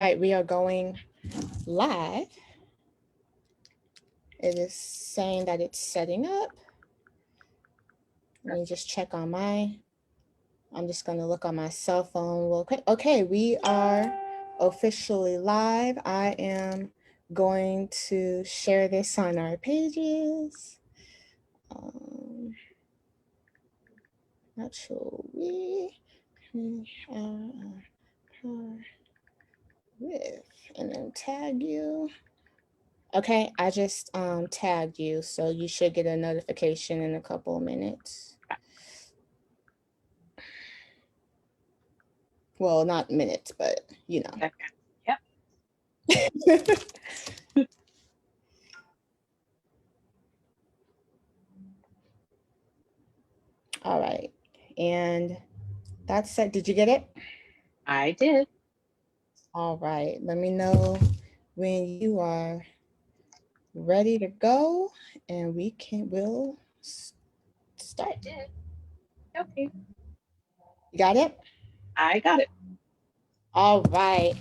right, we are going live. It is saying that it's setting up. Let me just check on I'm just going to look on my cell phone real quick. Okay, we are officially live. I am going to share this on our pages. Not sure we are with, and then tag you. Okay, I just tagged you, so you should get a notification in a couple of minutes. Well, not minutes, but you know. Yep. All right, and that's it. Did you get it? I did. All right, let me know when you are ready to go, and we'll start. I did. Okay. You got it? I got it. All right.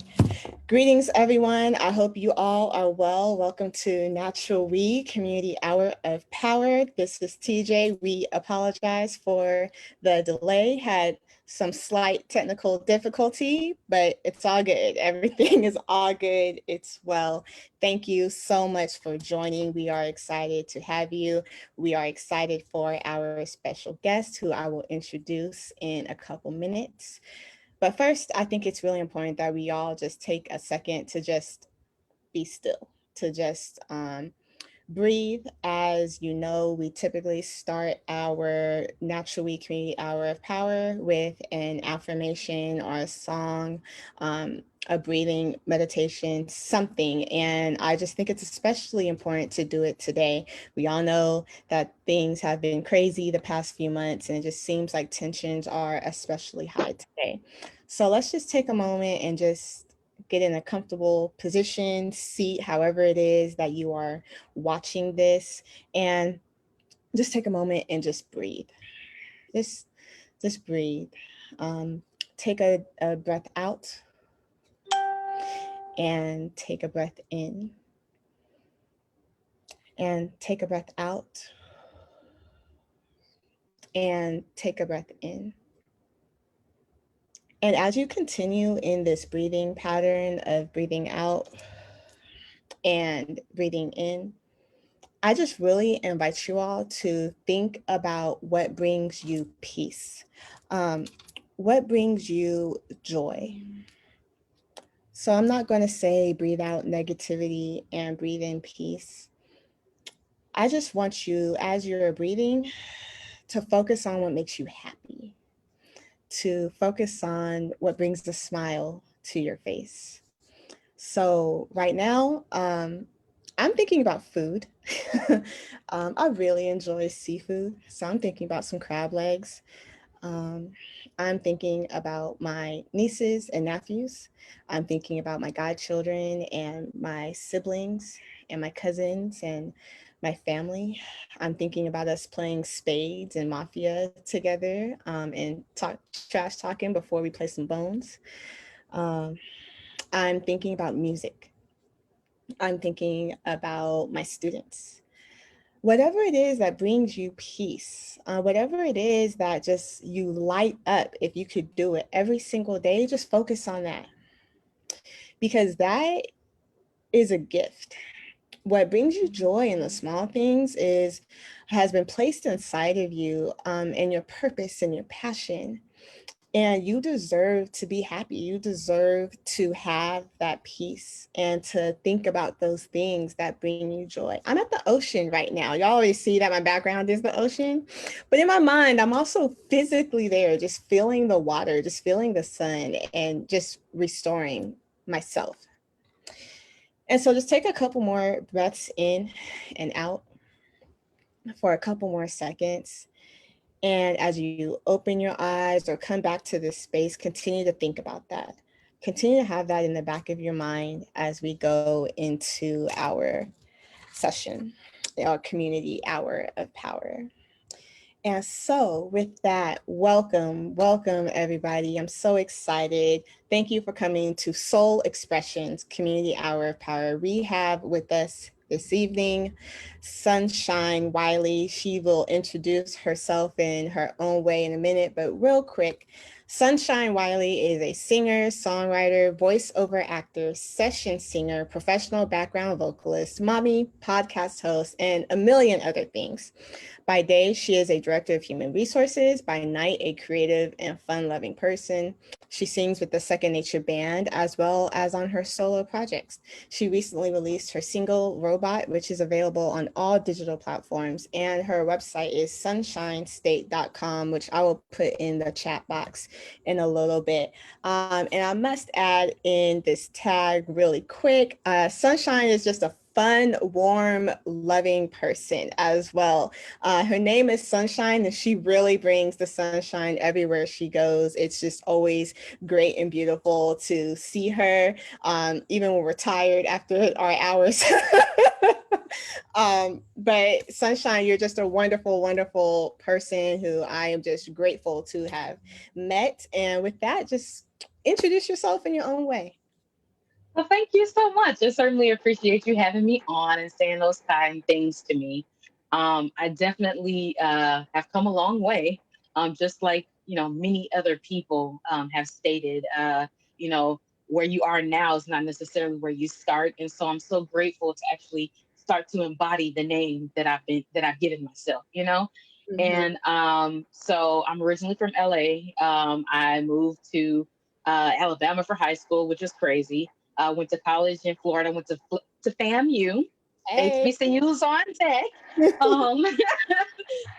Greetings, everyone. I hope you all are well. Welcome to Natural We Community Hour of Power. This is TJ. We apologize for the delay. Had some slight technical difficulty, but it's all good. Everything is all good. It's well. Thank you so much for joining. We are excited to have you. We are excited for our special guest, who I will introduce in a couple minutes. But first, I think it's really important that we all just take a second to just be still, to just breathe. As you know, we typically start our Natural We Community Hour of Power with an affirmation or a song, a breathing meditation, something. And I just think it's especially important to do it today. We all know that things have been crazy the past few months, and it just seems like tensions are especially high today. So let's just take a moment and just get in a comfortable position, seat, however it is that you are watching this, and just take a moment and just breathe. Just, just breathe. Take a breath out and take a breath in, and take a breath out and take a breath in. And as you continue in this breathing pattern of breathing out and breathing in, I just really invite you all to think about what brings you peace. What brings you joy? So I'm not going to say breathe out negativity and breathe in peace. I just want you, as you're breathing, to focus on what makes you happy, to focus on what brings a smile to your face. So right now, I'm thinking about food. I really enjoy seafood, so I'm thinking about some crab legs. I'm thinking about my nieces and nephews. I'm thinking about my godchildren and my siblings and my cousins and my family. I'm thinking about us playing spades and mafia together, and trash talking before we play some bones. Um, I'm thinking about music. I'm thinking about my students. Whatever it is that brings you peace, whatever it is that just you light up, if you could do it every single day, just focus on that, because that is a gift. What brings you joy in the small things has been placed inside of you, and your purpose and your passion. And you deserve to be happy. You deserve to have that peace and to think about those things that bring you joy. I'm at the ocean right now. Y'all always see that my background is the ocean. But in my mind, I'm also physically there, just feeling the water, just feeling the sun, and just restoring myself. And so just take a couple more breaths in and out for a couple more seconds. And as you open your eyes or come back to this space, continue to think about that. Continue to have that in the back of your mind as we go into our session, our community hour of power. And so, with that, welcome, welcome everybody. I'm so excited. Thank you for coming to Soul Expressions Community Hour of Power. We have with us this evening Sonshine Wiley. She will introduce herself in her own way in a minute, but real quick, Sonshine Wiley is a singer, songwriter, voiceover actor, session singer, professional background vocalist, mommy, podcast host, and a million other things. By day, she is a director of human resources. By night, a creative and fun-loving person. She sings with the Second Nature Band as well as on her solo projects. She recently released her single Robot, which is available on all digital platforms. And her website is sunshinestate.com, which I will put in the chat box in a little bit. And I must add in this tag really quick. Sonshine is just a fun, warm, loving person as well. Her name is Sonshine, and she really brings the sunshine everywhere she goes. It's just always great and beautiful to see her, even when we're tired after our hours. But Sonshine, you're just a wonderful, wonderful person who I am just grateful to have met. And with that, just introduce yourself in your own way. Well, thank you so much. I certainly appreciate you having me on and saying those kind things to me. I definitely have come a long way, just like many other people have stated. You know, where you are now is not necessarily where you start, and so I'm so grateful to actually start to embody the name that I've given myself. Mhm. And so I'm originally from LA. I moved to Alabama for high school, which is crazy. Went to college in Florida. Went to FAMU. Hey. HBCUs on tech. Um,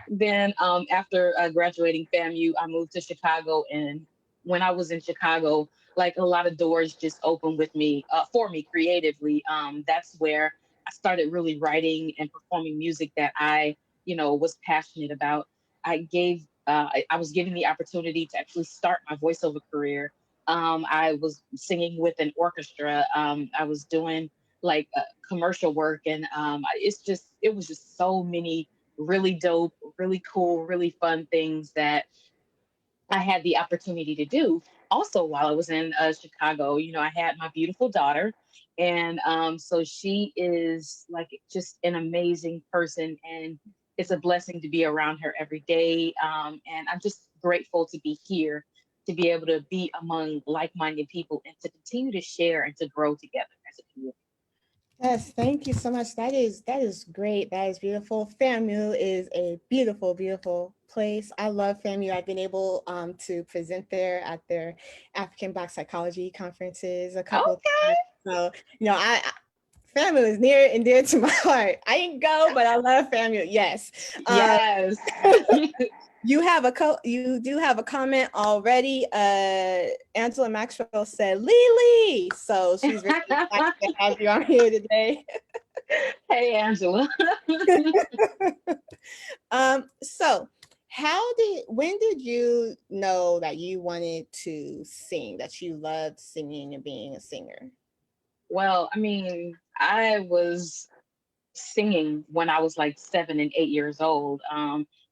then after graduating FAMU, I moved to Chicago. And when I was in Chicago, like a lot of doors just opened with me for me creatively. That's where I started really writing and performing music that I was passionate about. I was given the opportunity to actually start my voiceover career. I was singing with an orchestra. I was doing like commercial work, and it was just so many really dope, really cool, really fun things that I had the opportunity to do. Also, while I was in Chicago, I had my beautiful daughter, and so she is like just an amazing person, and it's a blessing to be around her every day. And I'm just grateful to be here, to be able to be among like-minded people, and to continue to share and to grow together as a community. Yes, thank you so much. That is great. That is beautiful. FAMU is a beautiful, beautiful place. I love FAMU. I've been able to present there at their African Black Psychology conferences a couple of Okay. times. So, FAMU is near and dear to my heart. I didn't go, but I love FAMU. Yes. Um, Yes. you do have a comment already. Angela Maxwell said Lily, so she's very excited to have you on here today. Hey, Angela. So when did you know that you wanted to sing, that you loved singing and being a singer? Well, I mean, I was singing when I was like 7 and 8 years old.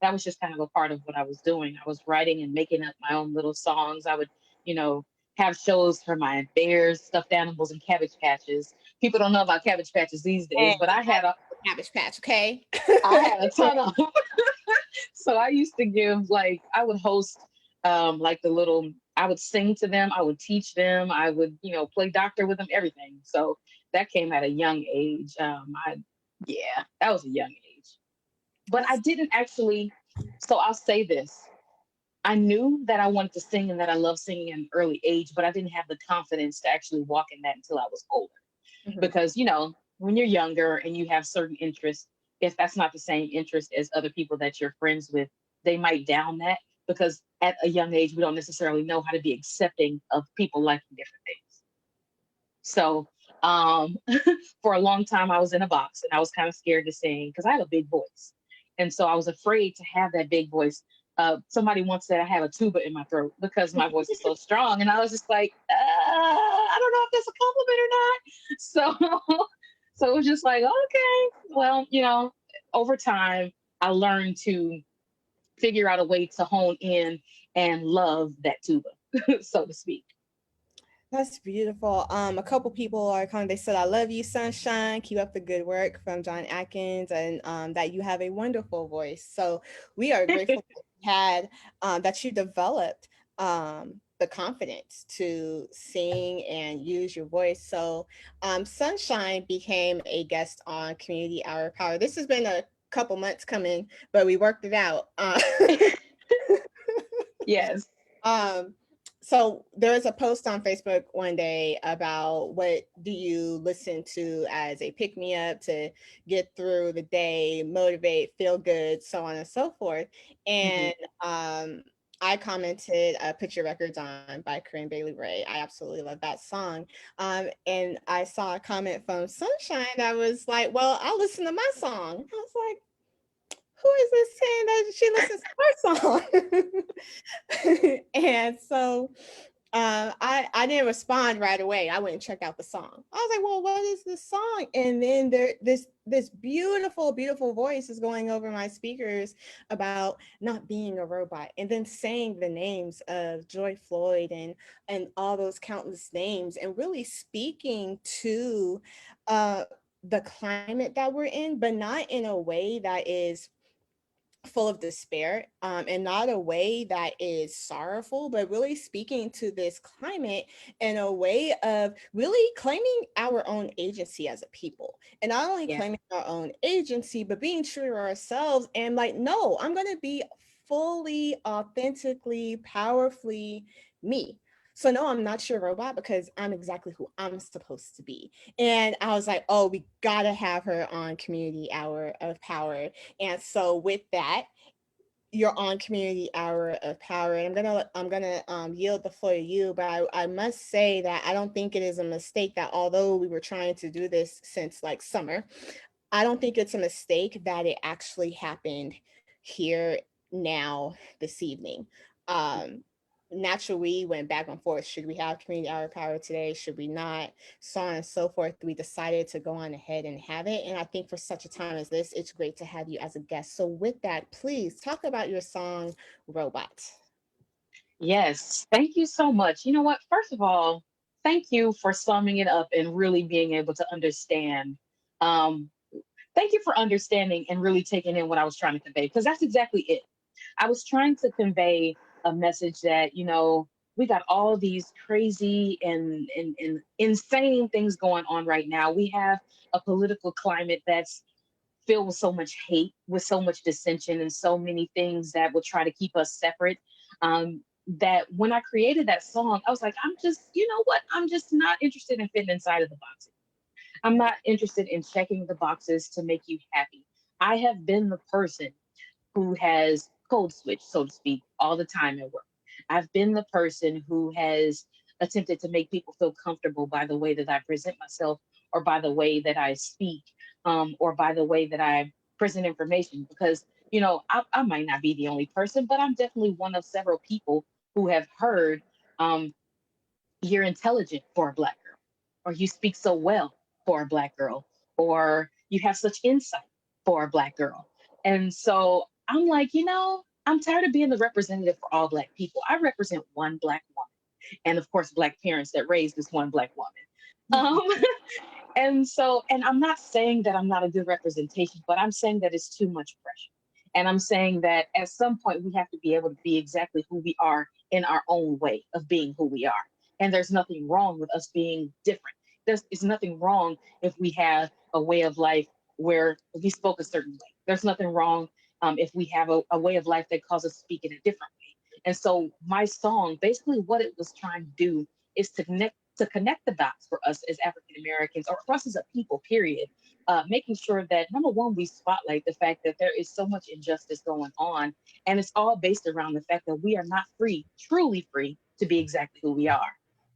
That was just kind of a part of what I was doing. I was writing and making up my own little songs. I would, you know, have shows for my bears, stuffed animals, and cabbage patches. People don't know about cabbage patches these And days, but Cabbage Patch, okay? I had a ton of them. So I used to give like I would host like the little I would sing to them, I would teach them, I would, play doctor with them, everything. So that came at a young age. I Yeah, that was a young age. But I That's didn't actually so I'll say this. I knew that I wanted to sing and that I love singing at an early age, but I didn't have the confidence to actually walk in that until I was older mhm. because when you're younger and you have certain interests, if that's not the same interest as other people that you're friends with, they might down that because at a young age we don't necessarily know how to be accepting of people liking different things. So um for a long time I was in a box and I was kind of scared to sing because I have a big voice, and so I was afraid to have that big voice. Somebody once said I have a tuba in my throat because my voice is so strong, and I was just like, I don't know if that's a compliment or not. So, so it was just like, okay, well, over time, I learned to figure out a way to hone in and love that tuba, so to speak. That's beautiful. A couple people are kind of, they said, I love you, Sunshine. Keep up the good work from John Atkins, and that you have a wonderful voice. So we are grateful that you had, that you developed the confidence to sing and use your voice. So Sunshine became a guest on Community Hour Power. This has been a couple months coming, but we worked it out. Yes. Um, so there was a post on Facebook one day about what do you listen to as a pick me up to get through the day, motivate, feel good, so on and so forth. Hmm. And I commented, "Put Your Records On" by Corinne Bailey Ray. I absolutely love that song. And I saw a comment from Sunshine that was like, "Well, I'll listen to my song." I was like, who is this saying that she listens to her song? And so I didn't respond right away. I went and checked out the song. I was like, well, what is this song? And then this beautiful, beautiful voice is going over my speakers about not being a robot, and then saying the names of Joy Floyd and all those countless names, and really speaking to uh the climate that we're in, but not in a way that is full of despair, and not a way that is sorrowful, but really speaking to this climate in a way of really claiming our own agency as a people, and not only Yeah. claiming our own agency, but being true to ourselves and like, no, I'm going to be fully, authentically, powerfully me. So no, I'm not your robot because I'm exactly who I'm supposed to be. And I was like, oh, we gotta have her on Community Hour of Power. And so with that, you're on Community Hour of Power. And I'm gonna yield the floor to you, but I must say that I don't think it is a mistake that, although we were trying to do this since like summer, I don't think it's a mistake that it actually happened here now this evening. Um, Naturally, we went back and forth. Should we have Community Hour Power today? Should we not? So on and so forth. We decided to go on ahead and have it. And I think for such a time as this, it's great to have you as a guest. So with that, please talk about your song Robot. Yes. Thank you so much. You know what? First of all, thank you for summing it up and really being able to understand. Um, Thank you for understanding and really taking in what I was trying to convey, because that's exactly it. I was trying to convey a message that, we got all these crazy and insane things going on right now. We have a political climate that's filled with so much hate, with so much dissension, and so many things that will try to keep us separate. That when I created that song, I was like, I'm just, you know what? I'm just not interested in fitting inside of the box. I'm not interested in checking the boxes to make you happy. I have been the person who has code switched, so to speak, all the time at work. I've been the person who has attempted to make people feel comfortable by the way that I present myself, or by the way that I speak, or by the way that I present information. Because, I might not be the only person, but I'm definitely one of several people who have heard, um, you're intelligent for a Black girl, or you speak so well for a Black girl, or you have such insight for a Black girl. And so I'm like, I'm tired of being the representative for all Black people. I represent one Black woman, and of course, Black parents that raised this one Black woman. Um, and I'm not saying that I'm not a good representation, but I'm saying that it's too much pressure. And I'm saying that at some point we have to be able to be exactly who we are in our own way of being who we are. And there's nothing wrong with us being different. There's nothing wrong if we have a way of life where we spoke a certain way. There's nothing wrong if we have a way of life that calls us to speak in a different way. And so my song, basically what it was trying to do is to connect the dots for us as African Americans, or for us as a people, period. Making sure that, number one, we spotlight the fact that there is so much injustice going on, and it's all based around the fact that we are not free, truly free, to be exactly who we are.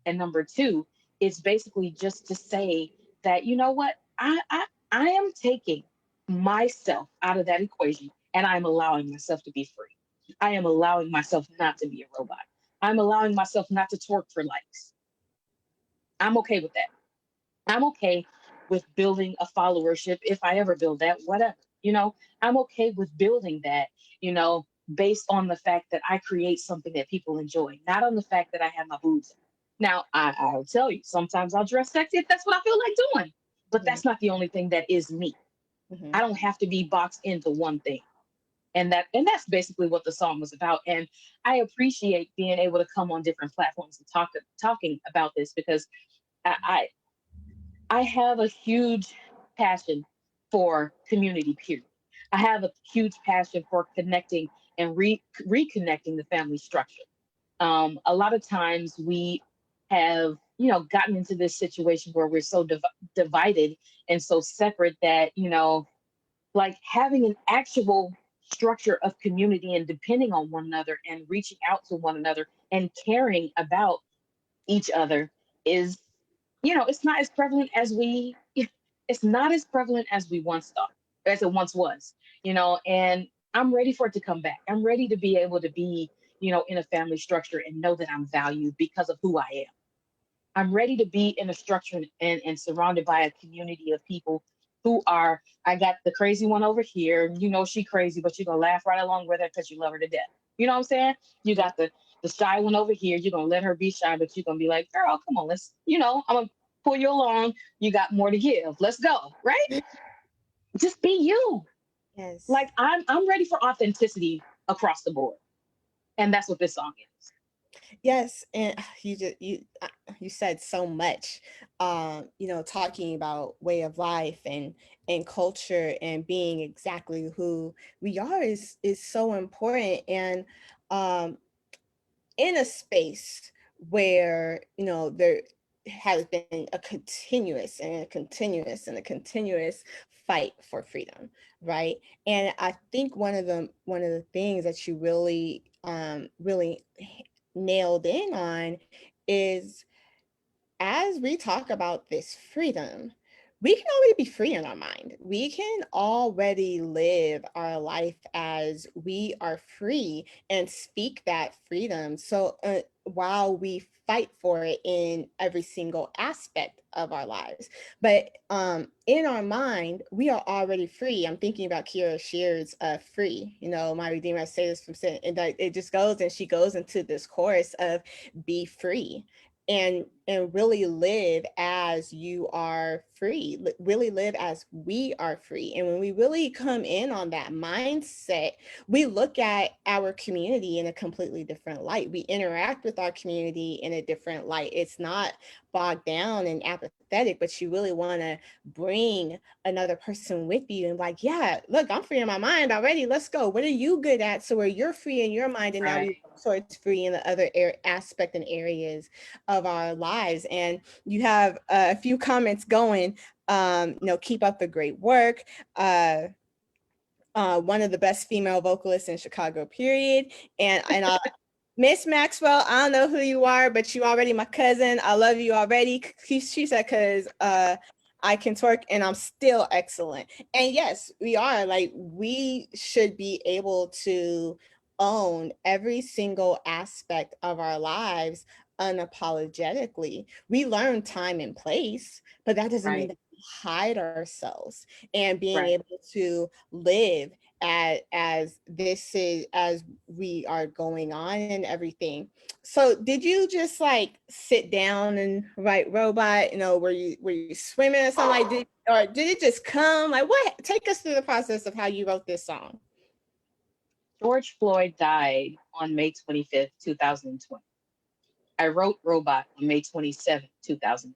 And number two, it's basically just to say that, you know what, I am taking myself out of that equation, and I'm allowing myself to be free. I am allowing myself not to be a robot. I'm allowing myself not to twerk for likes. I'm okay with that. I'm okay with building a followership if I ever build that, whatever. I'm okay with building that, you know, based on the fact that I create something that people enjoy, not on the fact that I have my boobs. Now, I'll tell you, sometimes I'll dress sexy if that's what I feel like doing, but Mhm. that's not the only thing that is me. I Mhm. don't have to be boxed into one thing. And that's basically what the song was about. And I appreciate being able to come on different platforms and talking about this, because I I have a huge passion for community, period. I have a huge passion for connecting and reconnecting the family structure. A lot of times we have, gotten into this situation where we're so divided and so separate that, like having an actual structure of community and depending on one another and reaching out to one another and caring about each other is, it's not as prevalent as we it's not as prevalent as we once thought, as it once was, and I'm ready for it to come back. I'm ready to be able to be, in a family structure and know that I'm valued because of who I am. I'm ready to be in a structure and surrounded by a community of people who are, I got the crazy one over here, she crazy, but you're gonna laugh right along with her because you love her to death. You know what I'm saying? You got the shy one over here, you're gonna let her be shy, but you're gonna be like, girl, come on, let's, I'm gonna pull you along. You got more to give. Let's go, right? Just be you. Yes. Like I'm ready for authenticity across the board. And that's what this song is. Yes, and you said so much. Talking about way of life and culture and being exactly who we are is so important. And um, in a space where there has been a continuous and a continuous and a continuous fight for freedom, right? And I think one of the things that you really nailed in on is, as we talk about this freedom, we can already be free in our mind. We can already live our life as we are free and speak that freedom. So while we fight for it in every single aspect of our lives, but in our mind, we are already free. I'm thinking about Kira Shear's "Free." My Redeemer, I say this from sin, and that it just goes and she goes into this chorus of "Be free." And really live as you are free, really live as we are free. And when we really come in on that mindset, we look at our community in a completely different light. We interact with our community in a different light. It's not bogged down and apathetic, but you really want to bring another person with you and like, yeah, look, I'm free in my mind already, let's go. What are you good at? So where you're free in your mind, and now we Right. work towards free in the other aspect and areas of our lives. And you have a few comments going. Keep up the great work. One of the best female vocalists in Chicago, period. And Miss Maxwell, I don't know who you are, but you already my cousin. I love you already. She said, because I can twerk and I'm still excellent. And yes, we are. Like, we should be able to own every single aspect of our lives unapologetically. We learn time and place, but that doesn't mean Right. that we hide ourselves. And being Right. able to live as we are going on and everything. So did you just like sit down and write robot? Were you swimming or something, like, or did it just come? Like, what? Take us through the process of how you wrote this song. George Floyd died on May 25th, 2020. I wrote Robot on May 27th, 2020.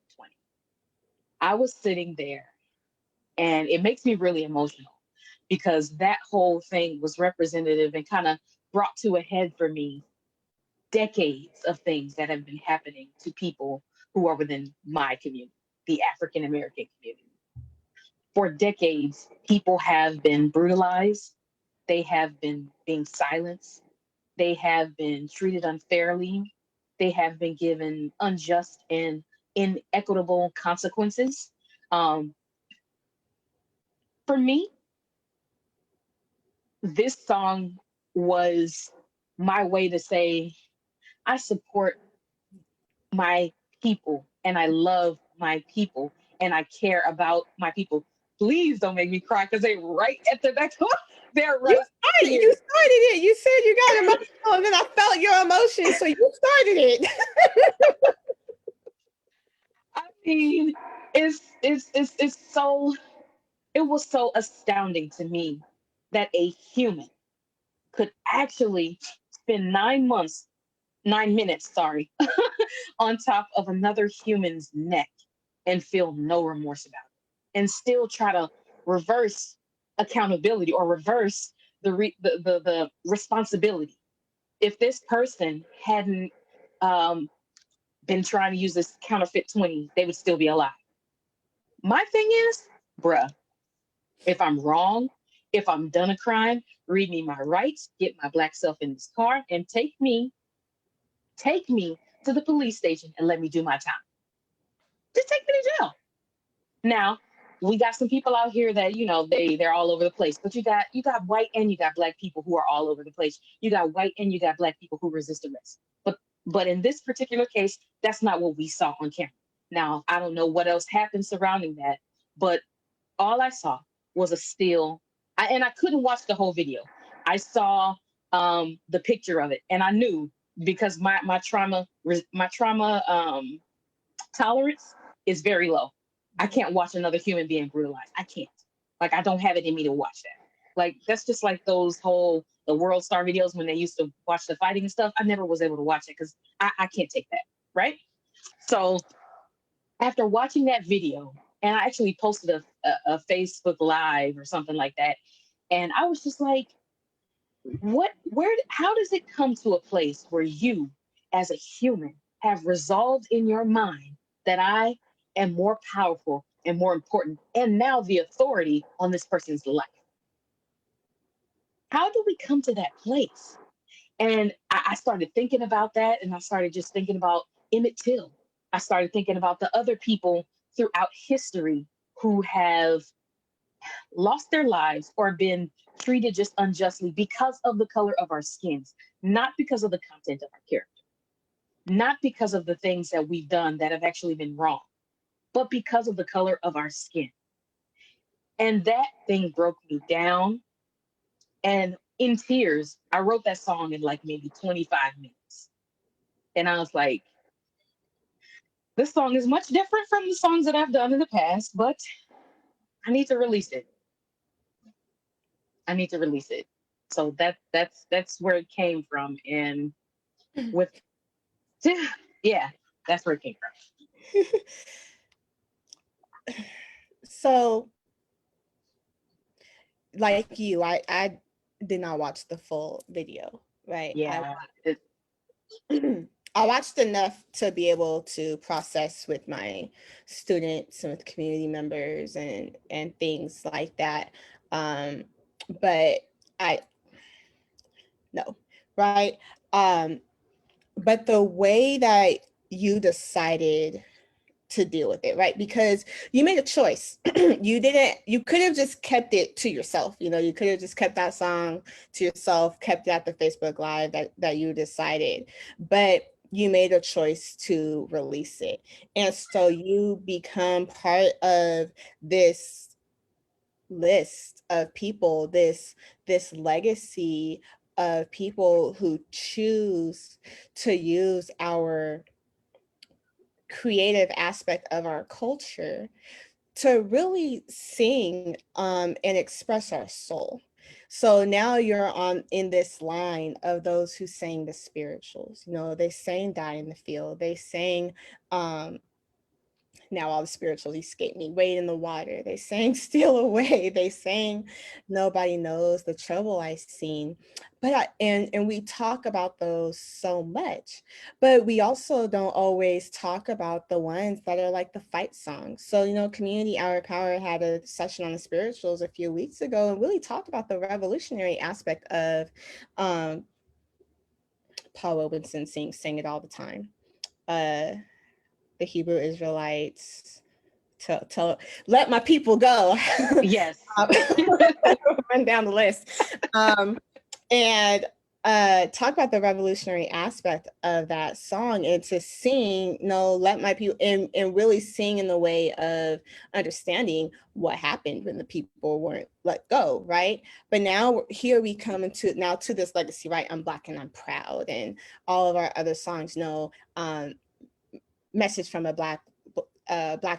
I was sitting there, and it makes me really emotional because that whole thing was representative and kind of brought to a head for me decades of things that have been happening to people who are within my community, the African American community. For decades, people have been brutalized, they have been being silenced, they have been treated unfairly, they have been given unjust and inequitable consequences. Um, for me, this song was my way to say, I support my people and I love my people and I care about my people. Please don't make me cry because they right at the back. They're You right. Right, you started it. You said you got emotional, and then I felt your emotions, so you started it. I mean, it's so, it was so astounding to me that a human could actually spend 9 months, 9 minutes, sorry, on top of another human's neck and feel no remorse about it, and still try to reverse accountability or reverse the responsibility. If this person hadn't um, been trying to use this counterfeit 20, they would still be alive. My thing is, bruh, if I'm wrong, if I'm done a crime, read me my rights, get my black self in this car, and take me to the police station and let me do my time. Just take me to jail. Now, we got some people out here that, they're all over the place, but you got white and you got black people who are all over the place. You got white and you got black people who resist arrest. But in this particular case, that's not what we saw on camera. Now, I don't know what else happened surrounding that, but all I saw was a still, and I couldn't watch the whole video. I saw the picture of it, and I knew, because my trauma tolerance is very low. I can't watch another human being brutalized. I can't. Like, I don't have it in me to watch that. Like, that's just like those whole the World Star videos when they used to watch the fighting and stuff. I never was able to watch it because I can't take that. Right. So after watching that video, and I actually posted a Facebook Live or something like that, and I was just like, how does it come to a place where you, as a human, have resolved in your mind that I am more powerful and more important, and now the authority on this person's life? How do we come to that place? And I started thinking about that, and I started just thinking about Emmett Till. I started thinking about the other people throughout history who have lost their lives or been treated just unjustly because of the color of our skins, not because of the content of our character, not because of the things that we've done that have actually been wrong, but because of the color of our skin. And that thing broke me down. And in tears, I wrote that song in like maybe 25 minutes. And I was like, this song is much different from the songs that I've done in the past, but I need to release it. I need to release it. So that's where it came from. And with yeah, that's where it came from. So, like you, I did not watch the full video, right? Yeah. I watched enough to be able to process with my students and with community members and things like that. Um, but I no, right? Um, but the way that you decided to deal with it, right? Because you made a choice. You could have just kept it to yourself. You could have just kept that song to yourself, kept it at the Facebook Live that you decided. But you made a choice to release it. And so you become part of this list of people, this legacy of people who choose to use our creative aspect of our culture to really sing and express our soul. So now you're on in this line of those who sang the spirituals. They sang Die in the Field. They sang Now All the Spirituals Escape Me, Wade in the Water. They sang Steal Away. They sang Nobody Knows the Trouble I Seen. And we talk about those so much, but we also don't always talk about the ones that are like the fight songs. So, Community Hour Power had a session on the spirituals a few weeks ago and really talked about the revolutionary aspect of Paul Robeson Sing It All the Time. The Hebrew Israelites, let my people go. Yes. Run down the list. And talk about the revolutionary aspect of that song, and to sing no let my people, and really sing in the way of understanding what happened when the people weren't let go, right? But now here we come into now to this legacy, right? I'm Black and I'm proud, and all of our other songs know, message from a Black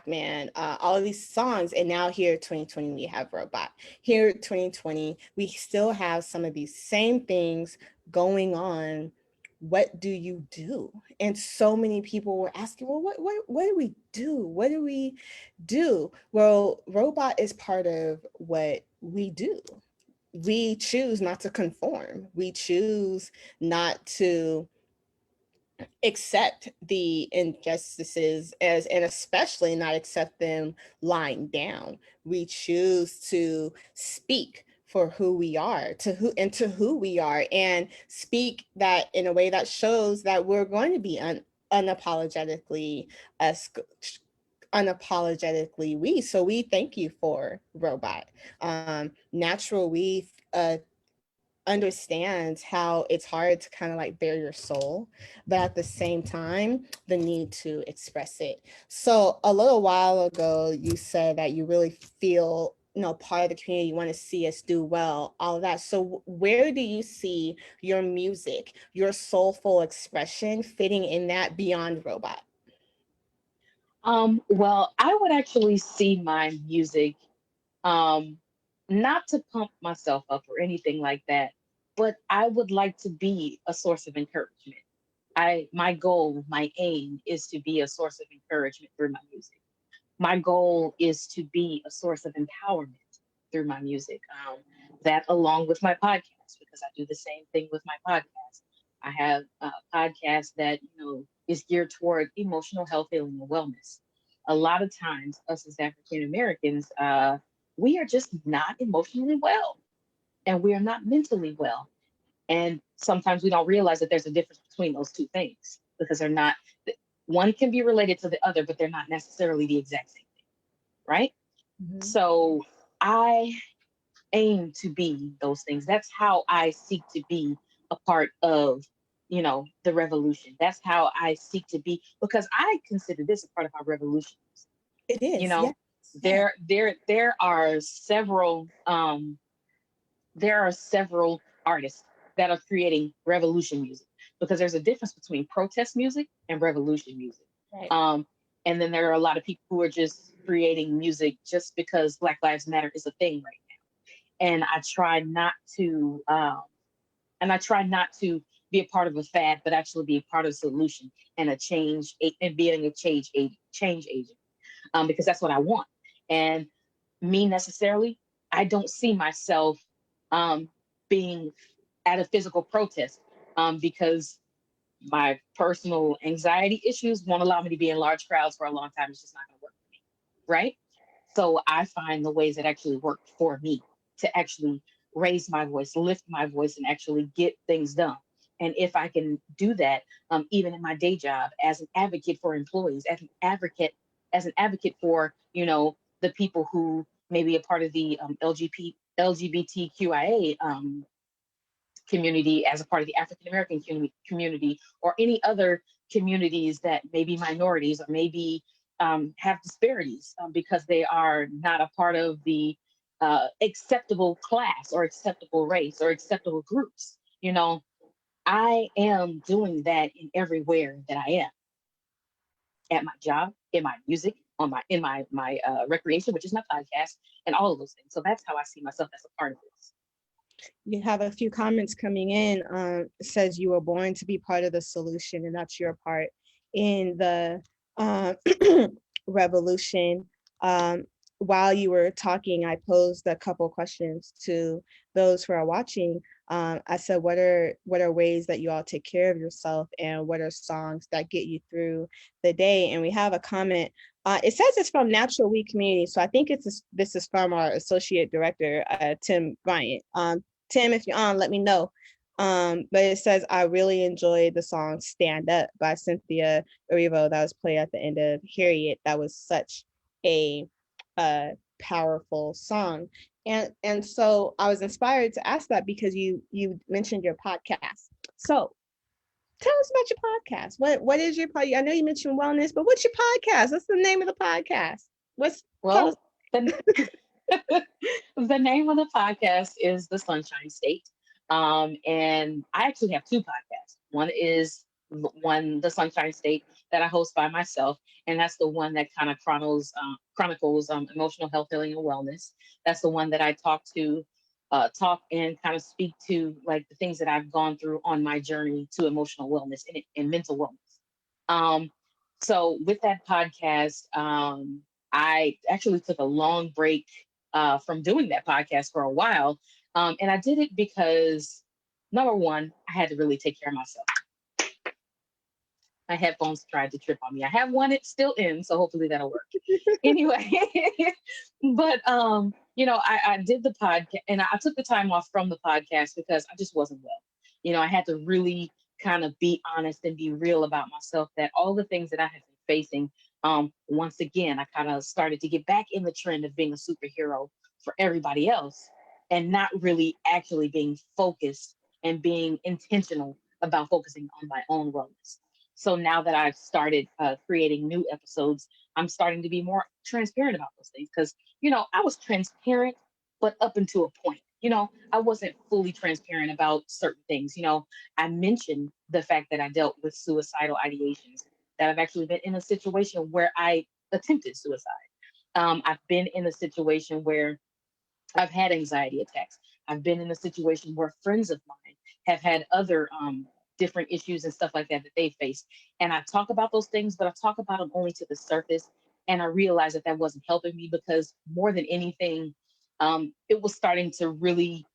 man, all of these songs. And now here 2020 we have Robot. Here 2020 we still have some of these same things going on. What do you do? And so many people were asking, well, what do we do? What do we do? Well, Robot is part of what we do. We choose not to conform. We choose not to accept the injustices, as and especially not accept them lying down. We choose to speak for who we are, to who we are, and speak that in a way that shows that we're going to be unapologetically us, unapologetically we. So we thank you for Robot. Natural We understands how it's hard to kind of like bare your soul, but at the same time, the need to express it. So a little while ago, you said that you really feel, part of the community, you want to see us do well, all of that. So where do you see your music, your soulful expression fitting in that beyond Robot? Well, I would actually see my music, um, not to pump myself up or anything like that, but I would like to be a source of encouragement. My goal, my aim is to be a source of encouragement through my music. My goal is to be a source of empowerment through my music. That along with my podcast, because I do the same thing with my podcast. I have a podcast that is geared toward emotional health, healing, and wellness. A lot of times, us as African Americans, we are just not emotionally well, and we are not mentally well. And sometimes we don't realize that there's a difference between those two things because they're not. One can be related to the other, but they're not necessarily the exact same thing, right? Mhm. So I aim to be those things. That's how I seek to be a part of, the revolution. That's how I seek to be, because I consider this a part of our revolution. It You is, yes, know, yeah. there are several artists that are creating revolution music, because there's a difference between protest music and revolution music. Right. Um, and then there are a lot of people who are just creating music just because Black Lives Matter is a thing right now. And I try not to be a part of a fad, but actually be a part of the solution and and being a change agent, because that's what I want. And me necessarily, I don't see myself um, being at a physical protest, because my personal anxiety issues won't allow me to be in large crowds for a long time. It's just not going to work for me, right? So I find the ways that actually work for me to actually raise my voice, lift my voice, and actually get things done. And if I can do that, even in my day job as an advocate for employees, as an advocate for the people who may be a part of the LGBTQIA community, as a part of the African American community, or any other communities that may be minorities or maybe have disparities, because they are not a part of the acceptable class or acceptable race or acceptable groups. I am doing that in everywhere that I am, at my job, in my music, on my in my recreation, which is my podcast, and all of those things. So that's how I see myself as a part of this. You have a few comments coming in. Says you were born to be part of the solution, and that's your part in the uh, revolution. Um, while you were talking, I posed a couple questions to those who are watching. I said, what are ways that you all take care of yourself, and what are songs that get you through the day? And we have a comment. It says it's from Natural We Community, so I think this is from our associate director, Tim Bryant. Tim, if you're on, let me know. But it says, I really enjoyed the song Stand Up by Cynthia Erivo that was played at the end of Harriet. That was such a powerful song. And so I was inspired to ask that because you mentioned your podcast. So tell us about your podcast. What is your podcast? I know you mentioned wellness, but what's your podcast? What's the name of the podcast? What's tell us? Well, the, the name of the podcast is The Sunshine State. And I actually have two podcasts. One is The Sunshine State, that I host by myself, and that's the one that kind of chronicles emotional health, healing, and wellness. That's the one that I talk and kind of speak to like the things that I've gone through on my journey to emotional wellness and mental wellness. Um, so with that podcast, I actually took a long break from doing that podcast for a while. And I did it because, number one, I had to really take care of myself. My headphones tried to trip on me. I have one, it's still in, so hopefully that'll work. Anyway, but I did the podcast and I took the time off from the podcast because I just wasn't well. I had to really kind of be honest and be real about myself, that all the things that I had been facing, once again, I kind of started to get back in the trend of being a superhero for everybody else and not really actually being focused and being intentional about focusing on my own wellness. So now that I've started creating new episodes, I'm starting to be more transparent about those things because, I was transparent, but up until a point. I wasn't fully transparent about certain things. I mentioned the fact that I dealt with suicidal ideations, that I've actually been in a situation where I attempted suicide. I've been in a situation where I've had anxiety attacks. I've been in a situation where friends of mine have had other different issues and stuff like that they faced. And I talk about those things, but I talk about them only to the surface. And I realized that that wasn't helping me because more than anything, it was starting to really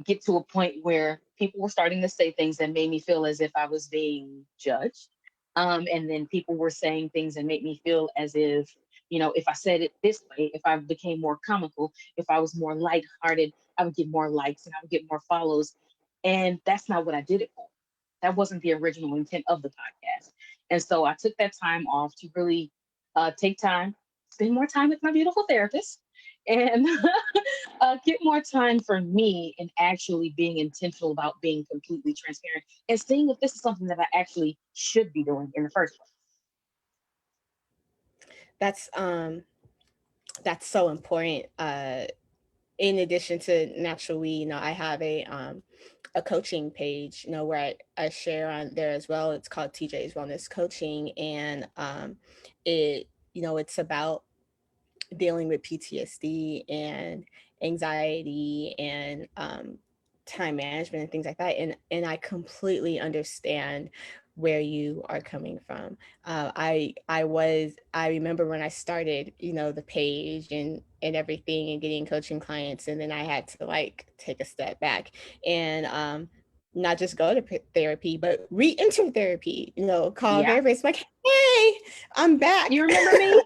get to a point where people were starting to say things that made me feel as if I was being judged. And then people were saying things that made me feel as if, if I said it this way, if I became more comical, if I was more lighthearted, I would get more likes and I would get more follows. And that's not what I did it for. That wasn't the original intent of the podcast. And so I took that time off to really take time, spend more time with my beautiful therapist, and get more time for me and actually being intentional about being completely transparent and seeing if this is something that I actually should be doing in the first place. That's um that's so important. In addition to naturally, I have a coaching page, where I share on there as well. It's called TJ's Wellness Coaching, and it's about dealing with PTSD and anxiety and time management and things like that. And I completely understand where you are coming from. I remember when I started, the page and everything and getting coaching clients, and then I had to like take a step back and not just go to therapy, but re-enter therapy. Call a Yeah. therapist like, hey, I'm back. You remember me?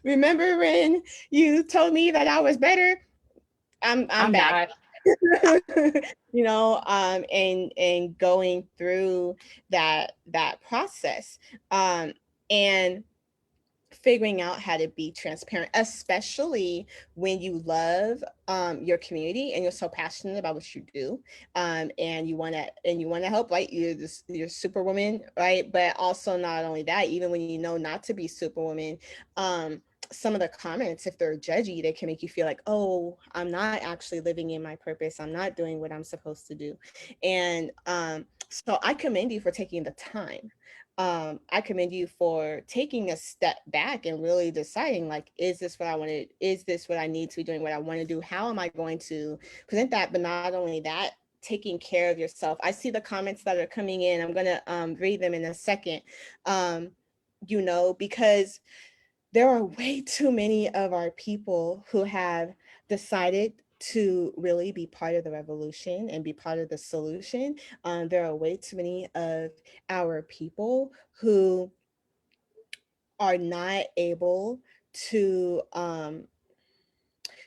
Remember when you told me that I was better? I'm I'm back. not. And going through that process, and figuring out how to be transparent, especially when you love your community and you're so passionate about what you do, and you want to help, right? You're superwoman, right? But also, not only that, even when you know not to be superwoman, some of the comments, if they're judgy, they can make you feel like, oh, I'm not actually living in my purpose, I'm not doing what I'm supposed to do. And so I commend you for taking the time. I commend you for taking a step back and really deciding, like, is this what I want to, is this what I need to be doing, what I want to do? How am I going to present that? But not only that, taking care of yourself. I see the comments that are coming in. I'm going to read them in a second. Because there are way too many of our people who have decided to really be part of the revolution and be part of the solution. There are way too many of our people who are not able to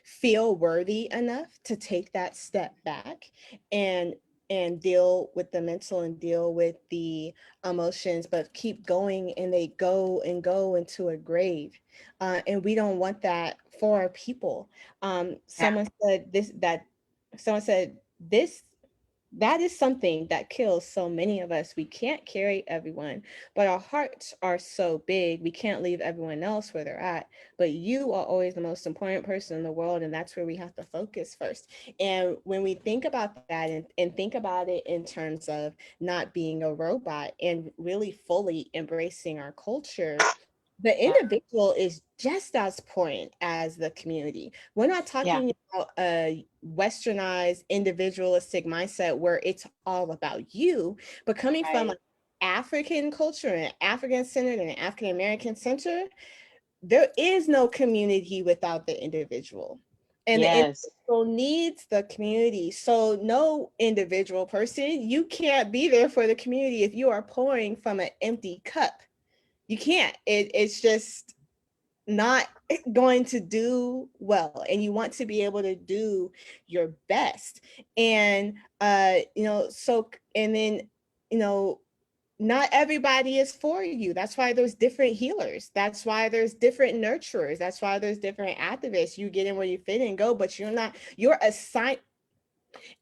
feel worthy enough to take that step back and and deal with the mental and deal with the emotions, but keep going, and they go and go into a grave. And we don't want that for our people. Yeah. Someone said this that is something that kills so many of us. We can't carry everyone, but our hearts are so big. We can't leave everyone else where they're at. But you are always the most important person in the world, and that's where we have to focus first. And when we think about that, and think about it in terms of not being a robot and really fully embracing our culture, the Yeah. individual is just as important as the community. We're not Yeah. talking about a westernized individualistic mindset where it's all about you, but coming from an Right. African culture and African centered and African American center, there is no community without the individual. And the Yes. individual needs the community. So no individual person, you can't be there for the community if you are pouring from an empty cup. You can't. It's just not going to do well, and you want to be able to do your best. And and then you know not everybody is for you. That's why there's different healers, that's why there's different nurturers, that's why there's different activists. You get in where you fit and go, but you're not your assign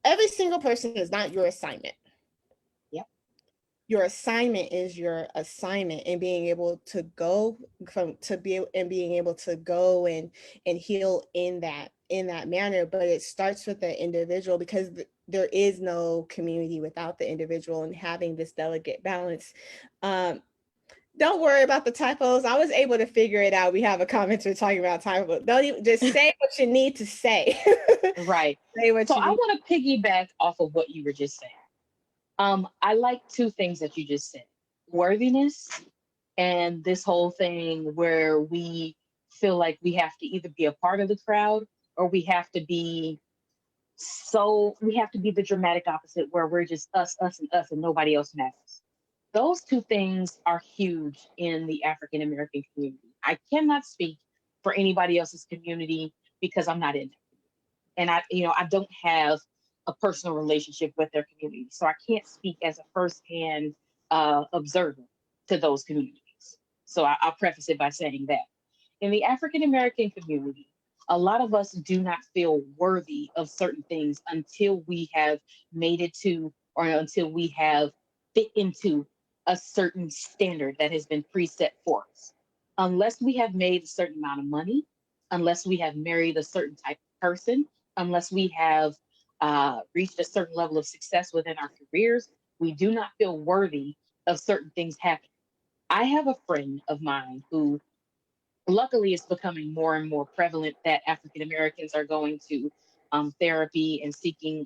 every single person is not your assignment. Yep. Your assignment is your assignment, and being able to go from to be and being able to go and heal in that manner. But it starts with the individual, because there is no community without the individual, and having this delicate balance. um don't worry about the typos. I was able to figure it out. We have a commenter talking about typos. Don't even, just say what you need to say. Right. Say what So you I need. want to piggyback off of what you were just saying. I like two things that you just said: worthiness, and this whole thing where we feel like we have to either be a part of the crowd, or we have to be the dramatic opposite, where we're just us, and us, and nobody else matters. Those two things are huge in the African American community. I cannot speak for anybody else's community because I'm not in it. And I don't have a personal relationship with their community. So I can't speak as a firsthand observer to those communities. So I'll preface it by saying that. In the African American community, a lot of us do not feel worthy of certain things until we have made it to, or until we have fit into a certain standard that has been preset for us. Unless we have made a certain amount of money, unless we have married a certain type of person, unless we have reached a certain level of success within our careers, we do not feel worthy of certain things happening. I have a friend of mine who, luckily, it's becoming more and more prevalent that African Americans are going to therapy and seeking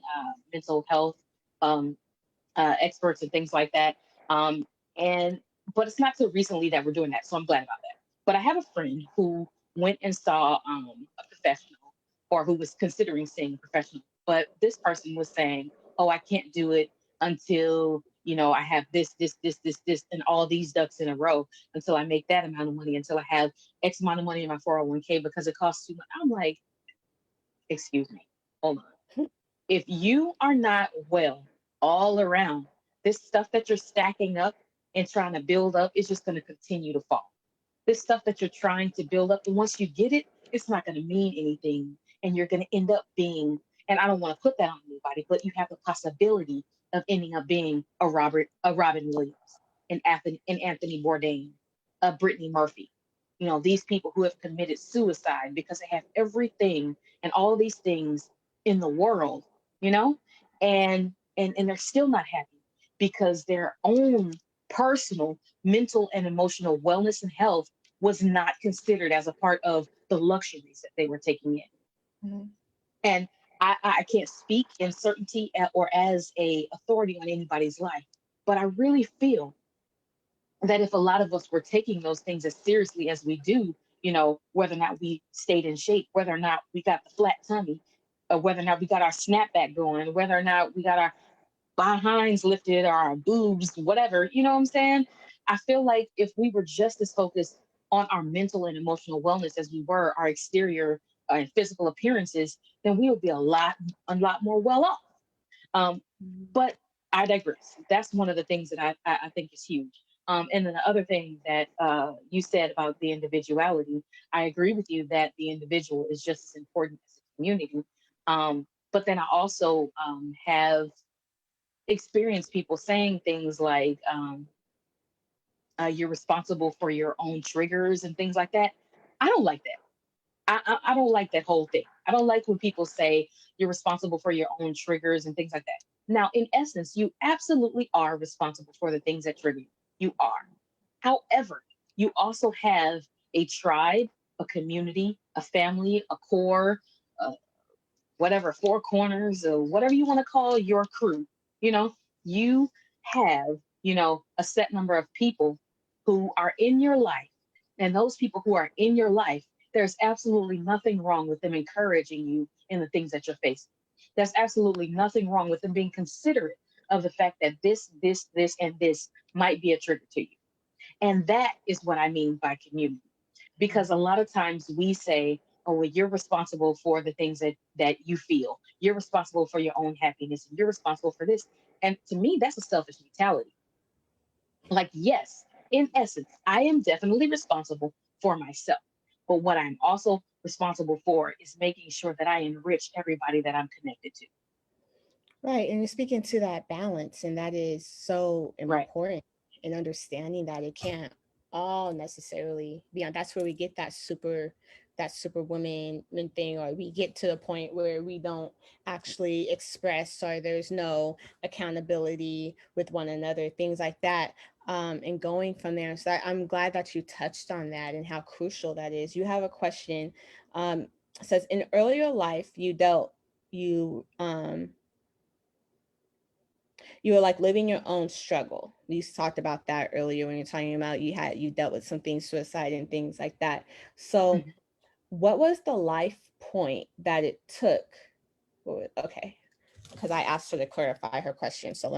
mental health um, experts and things like that. And but it's not so recently that we're doing that, so I'm glad about that. But I have a friend who went and saw a professional, or who was considering seeing a professional. But this person was saying, "Oh, I can't do it until I have this, and all these ducks in a row. Until I make that amount of money. Until I have X amount of money in my 401k because it costs too much." I'm like, "Excuse me, hold on. If you are not well all around, this stuff that you're stacking up and trying to build up is just going to continue to fall. This stuff that you're trying to build up, and once you get it, it's not going to mean anything. And you're going to end up being, and I don't want to put that on anybody, but you have the possibility of ending up being a Robin Williams, an Anthony Bourdain, a Brittany Murphy. These people who have committed suicide because they have everything and all these things in the world, you know, and they're still not happy because their own personal mental and emotional wellness and health was not considered as a part of the luxuries that they were taking in. Mhm. And I can't speak in certainty or as a authority on anybody's life, but I really feel that if a lot of us were taking those things as seriously as we do, whether or not we stayed in shape, whether or not we got the flat tummy, or whether or not we got our snapback going, whether or not we got our behinds lifted or our boobs, whatever, you know what I'm saying? I feel like if we were just as focused on our mental and emotional wellness as we were our exterior and physical appearances, then we would be a lot more well off. Mhm. But I digress. That's one of the things that I think is huge. And then the other thing that you said about the individuality, I agree with you that the individual is just as important as the community. But then I also have experienced people saying things like, you're responsible for your own triggers and things like that. I don't like that. I don't like that whole thing. I don't like when people say you're responsible for your own triggers and things like that. Now, in essence, you absolutely are responsible for the things that trigger you. You are. However, you also have a tribe, a community, a family, a core, uh, whatever, four corners, or whatever you want to call your crew. You know, you have, a set number of people who are in your life. And those people who are in your life, there's absolutely nothing wrong with them encouraging you in the things that you're facing. There's absolutely nothing wrong with them being considerate of the fact that this, and this might be a trigger to you. And that is what I mean by community. Because a lot of times we say, oh, well, you're responsible for the things that you feel. You're responsible for your own happiness. You're responsible for this. And to me, that's a selfish mentality. Like, yes, in essence, I am definitely responsible for myself. But what I'm also responsible for is making sure that I enrich everybody that I'm connected to. Right. And you're speaking to that balance, and that is so Right. important in understanding that it can't all necessarily be on. That's where we get that superwoman thing, or we get to the point where we don't actually express, or there's no accountability with one another, things like that. And going from there. So I'm glad that you touched on that and how crucial that is. You have a question. Says in earlier life you you were like living your own struggle. You talked about that earlier when you're talking about you dealt with some things, suicide and things like that. So Mhm. what was the life point that it took? Okay, because I asked her to clarify her question. So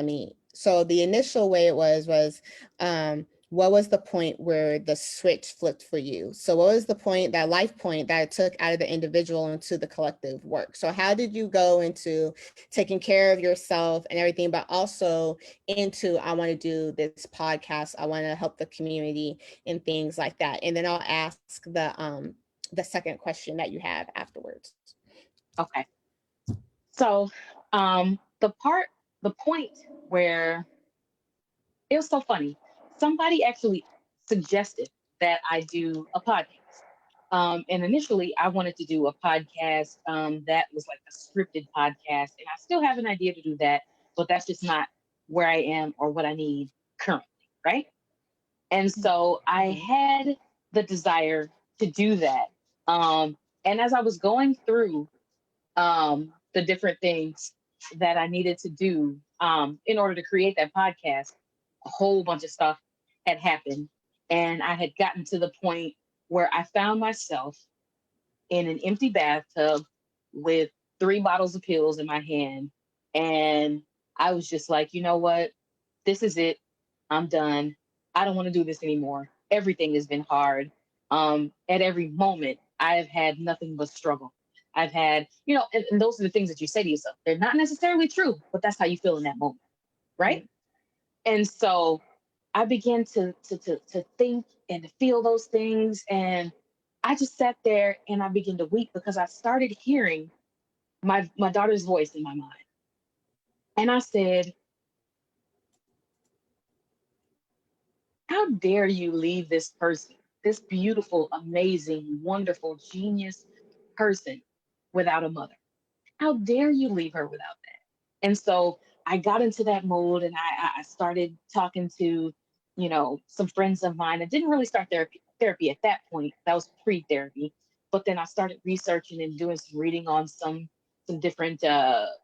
so the initial way it was, what was the point where the switch flipped for you? So what was the point, that life point that it took out of the individual into the collective work? So how did you go into taking care of yourself and everything, but also into, I want to do this podcast, I want to help the community and things like that. And then I'll ask the second question that you have afterwards. Okay. So the point where it was so funny. Somebody actually suggested that I do a podcast. And initially, I wanted to do a podcast that was like a scripted podcast. And I still have an idea to do that, but that's just not where I am or what I need currently. Right. And so I Mhm. had the desire to do that. And as I was going through the different things that I needed to do in order to create that podcast, a whole bunch of stuff had happened. And I had gotten to the point where I found myself in an empty bathtub with three bottles of pills in my hand. And I was just like, you know what? This is it. I'm done. I don't want to do this anymore. Everything has been hard. At every moment, I've had nothing but struggle. I've had, and those are the things that you say to yourself. They're not necessarily true, but that's how you feel in that moment, right? Mhm. And so I began to think and to feel those things, and I just sat there and I began to weep because I started hearing my daughter's voice in my mind, and I said, "How dare you leave this person, this beautiful, amazing, wonderful, genius person, without a mother? How dare you leave her without that?" And so I got into that mode, and I started talking to, some friends of mine. I didn't really start therapy at that point. That was pre-therapy. But then I started researching and doing some reading on some different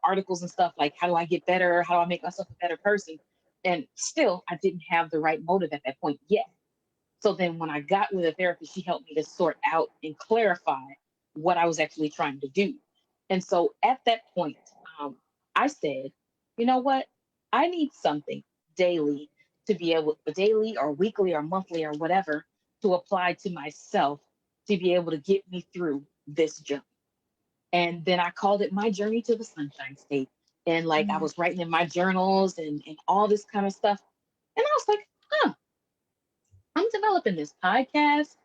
articles and stuff, like how do I get better? How do I make myself a better person? And still, I didn't have the right motive at that point yet. So then when I got with a therapist, she helped me to sort out and clarify what I was actually trying to do. And so at that point, um, I said, you know what? I need something daily to be able, daily or weekly or monthly or whatever, to apply to myself to be able to get me through this journey. And then I called it my journey to the Sunshine State. And like I Mhm. was writing in my journals and all this kind of stuff. And I was like, huh, I'm developing this podcast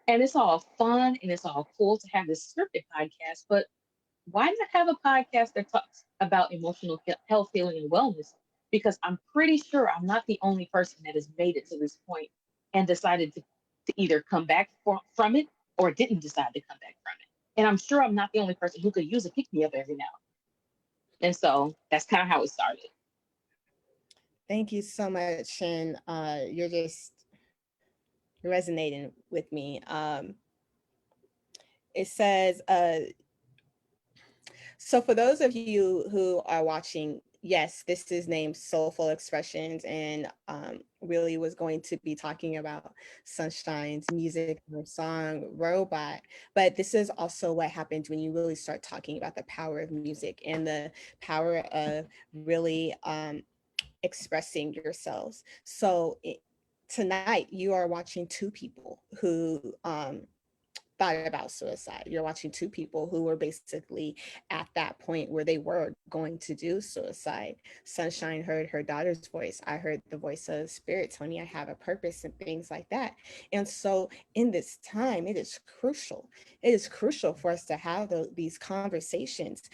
and it's all fun and it's all cool to have this scripted podcast, but why not have a podcast that talks about emotional health, healing, and wellness? Because I'm pretty sure I'm not the only person that has made it to this point and decided to either come back from it or didn't decide to come back from it. And I'm sure I'm not the only person who could use a pick me up every now. And so that's kind of how it started. Thank you so much. And you're just resonating with me. It says, so for those of you who are watching, yes, this is named Soulful Expressions, and really was going to be talking about Sunshine's music, her song Robot. But this is also what happens when you really start talking about the power of music and the power of really expressing yourselves. Tonight you are watching two people who thought about suicide. You're watching two people who were basically at that point where they were going to do suicide. Sunshine heard her daughter's voice. I heard the voice of spirit telling me I have a purpose and things like that. And so in this time, it is crucial. It is crucial for us to have these conversations.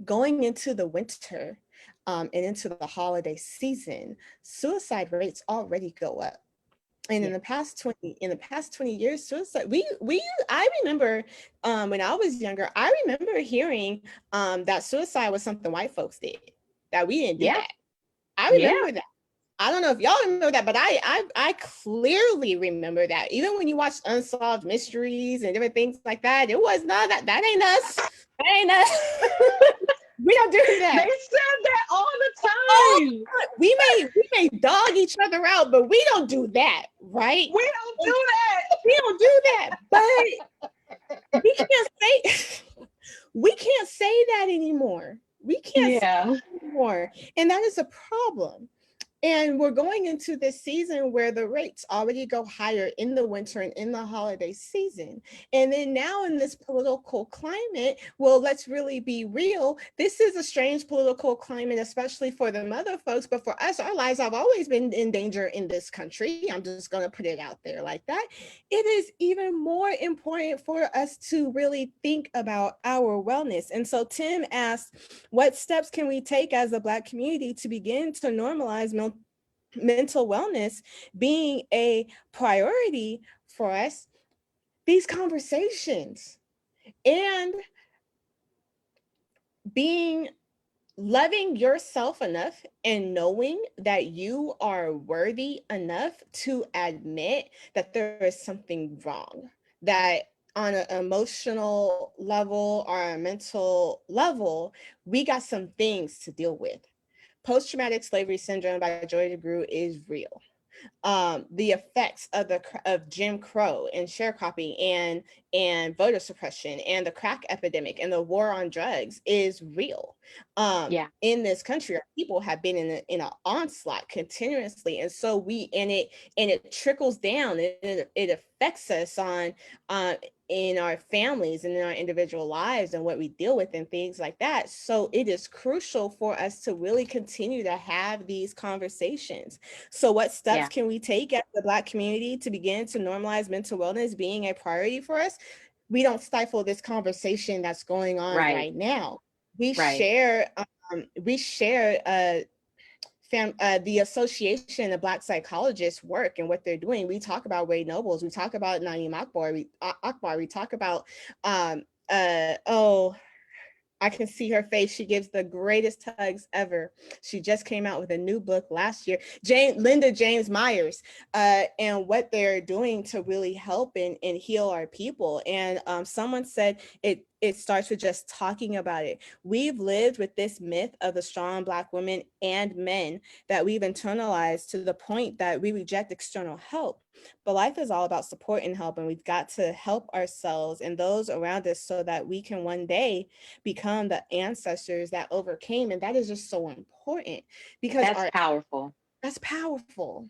Going into the winter and into the holiday season, suicide rates already go up. And Yeah. in the past 20 years, suicide, I remember when I was younger, I remember hearing that suicide was something white folks did, that we didn't do Yeah. that. I Yeah. remember that. I don't know if y'all remember that, but I clearly remember that. Even when you watch Unsolved Mysteries and different things like that, it was not that ain't us. That ain't us. We don't do They that. said that all the Oh, time. we may dog each other out, but we don't do that, right? We don't do that. We don't do that. But we can't say we can't say that anymore. We can't say Yeah. that anymore. And that is a problem. And we're going into this season where the rates already go higher in the winter and in the holiday season. And then now in this political climate, well, let's really be real. This is a strange political climate, especially for the mother folks. But for us, our lives have always been in danger in this country. I'm just going to put it out there like that. It is even more important for us to really think about our wellness. And so Tim asked, what steps can we take as a Black community to begin to normalize mental wellness being a priority for us? These conversations and being loving yourself enough and knowing that you are worthy enough to admit that there is something wrong, that on an emotional level or a mental level, we got some things to deal with. Post-traumatic slavery syndrome by Joy DeGruy is real. The effects of Jim Crow and sharecropping and voter suppression and the crack epidemic and the war on drugs is real. Yeah. In this country, our people have been in an onslaught continuously, and so it trickles down. It affects us on in our families and in our individual lives and what we deal with and things like that. So it is crucial for us to really continue to have these conversations. So what steps Yeah. can we take as the Black community to begin to normalize mental wellness being a priority for us? We don't stifle this conversation that's going on Right. right now. We Right. share, we share the Association of Black Psychologists work and what they're doing. We talk about Wade Nobles. We talk about Naeem Akbar. We talk about oh, I can see her face. She gives the greatest hugs ever. She just came out with a new book last year. Linda James Myers, and what they're doing to really help and heal our people. And someone said it starts with just talking about it. We've lived with this myth of the strong Black women and men that we've internalized to the point that we reject external help. But life is all about support and help, and we've got to help ourselves and those around us so that we can one day become the ancestors that overcame. And that is just so important because That's powerful. that's powerful.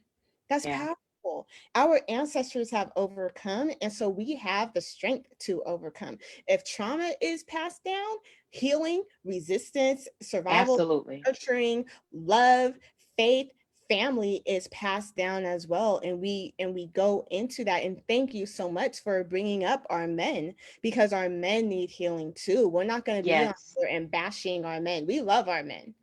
That's Yeah. powerful. people. Our ancestors have overcome, and so we have the strength to overcome. If trauma is passed down, healing, resistance, survival, Absolutely. nurturing, love, faith, family is passed down as well, and we go into that. And thank you so much for bringing up our men, because our men need healing too. We're not going to be on Yes. here and bashing our men. We love our men.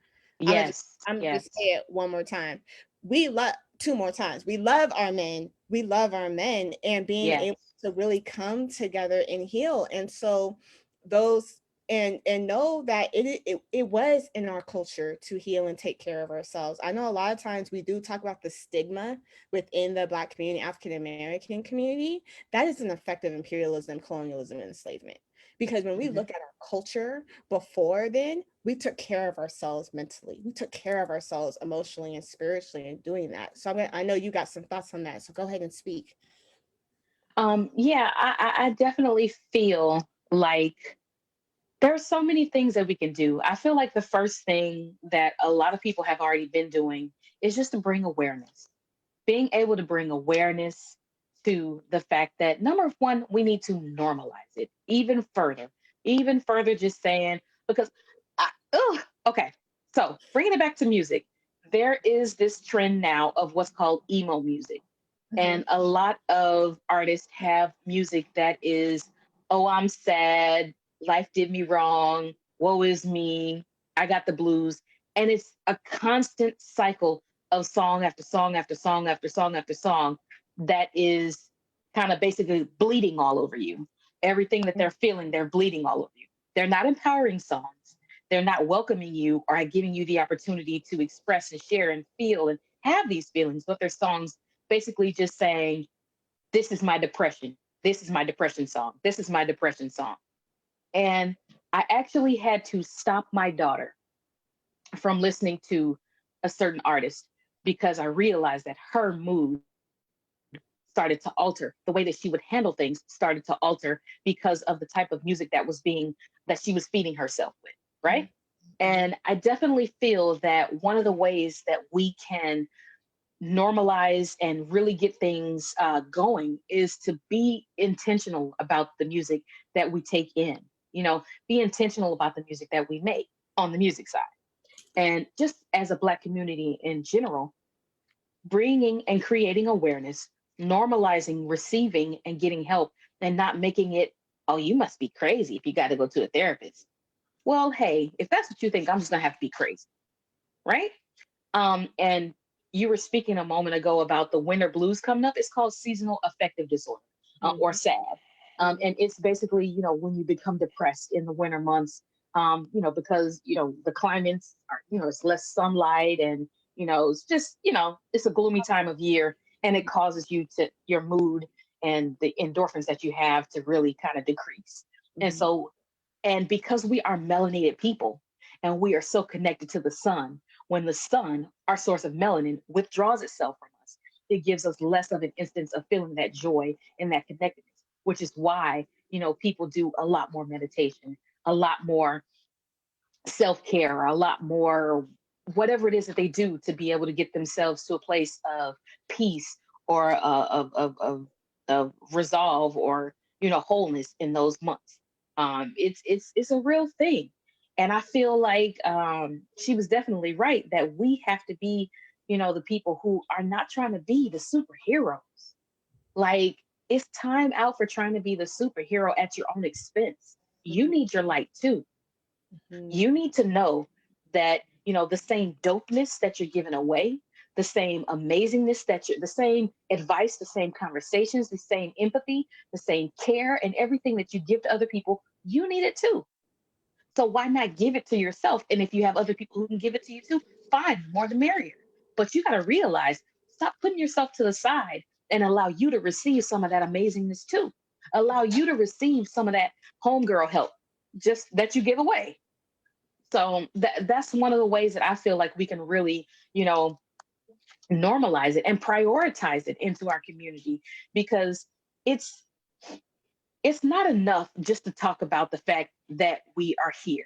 i'm gonna just Yes. I'm gonna just Yes. say it one more time. We love, two more times, we love our men. We love our men, and being able Yes. to really come together and heal. And so those, and know that it was in our culture to heal and take care of ourselves. I know a lot of times we do talk about the stigma within the Black community, African American community. That is an effective imperialism, colonialism, and enslavement. Because when we Hmm. look at our culture before then, we took care of ourselves mentally, we took care of ourselves emotionally and spiritually in doing that. So I know you got some thoughts on that, so go ahead and speak. Yeah, I definitely feel like there are so many things that we can do. I feel like the first thing that a lot of people have already been doing is just to bring awareness. Being able to bring awareness to the fact that number one, we need to normalize it even further, just saying, because, okay. So bringing it back to music, there is this trend now of what's called emo music. Mhm. And a lot of artists have music that is, oh, I'm sad, life did me wrong, woe is me, I got the blues. And it's a constant cycle of song after song after song after song after song that is kind of basically bleeding all over you. Everything that they're feeling, they're bleeding all over you. They're not empowering songs. They're not welcoming you or giving you the opportunity to express and share and feel and have these feelings, but they're songs basically just saying, this is my depression. This is my depression song. This is my depression song. And I actually had to stop my daughter from listening to a certain artist because I realized that her mood started to alter. The way that she would handle things started to alter because of the type of music that she was feeding herself with, right? Mhm. And I definitely feel that one of the ways that we can normalize and really get things going is to be intentional about the music that we take in. Be intentional about the music that we make on the music side. And just as a Black community in general, bringing and creating awareness, normalizing receiving and getting help, and not making it, oh, you must be crazy if you got to go to a therapist. Well, hey, if that's what you think, I'm just going to have to be crazy, right? And you were speaking a moment ago about the winter blues coming up. It's called seasonal affective disorder, or Mhm. SAD. And it's basically, when you become depressed in the winter months, because, the climates are, it's less sunlight and, it's just, it's a gloomy time of year and it causes your mood and the endorphins that you have to really kind of decrease. And Mhm. so, and because we are melanated people and we are so connected to the sun, when the sun, our source of melanin, withdraws itself from us, it gives us less of an instance of feeling that joy and that connectedness, which is why, people do a lot more meditation, a lot more self care, a lot more whatever it is that they do to be able to get themselves to a place of peace or of resolve or wholeness in those months. It's a real thing, and I feel like she was definitely right that we have to be the people who are not trying to be the superheroes. Like, it's time out for trying to be the superhero at your own expense. You Mhm. need your light too. Mhm. You need to know that the same dopeness that you're giving away, the same amazingness the same advice, the same conversations, the same empathy, the same care, and everything that you give to other people, you need it too. So why not give it to yourself? And if you have other people who can give it to you too, fine, more the merrier. But you got to realize, stop putting yourself to the side and allow you to receive some of that amazingness too. Allow you to receive some of that homegirl help just that you give away. So that's one of the ways that I feel like we can really, normalize it and prioritize it into our community, because it's it's not enough just to talk about the fact that we are here,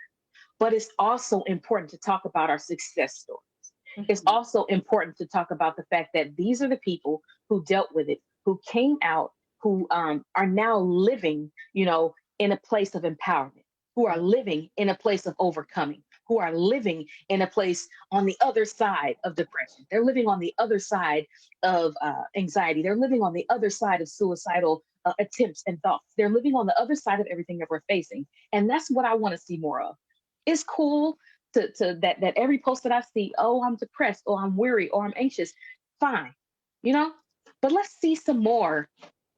but it's also important to talk about our success story. It's Mhm. also important to talk about the fact that these are the people who dealt with it, who came out, who are now living, in a place of empowerment, who are living in a place of overcoming, who are living in a place on the other side of depression. They're living on the other side of anxiety. They're living on the other side of suicidal attempts and thoughts. They're living on the other side of everything that we're facing. And that's what I want to see more of. It's cool to that every post that I see, oh, I'm depressed, or I'm weary, or I'm anxious. Fine, you know, but let's see some more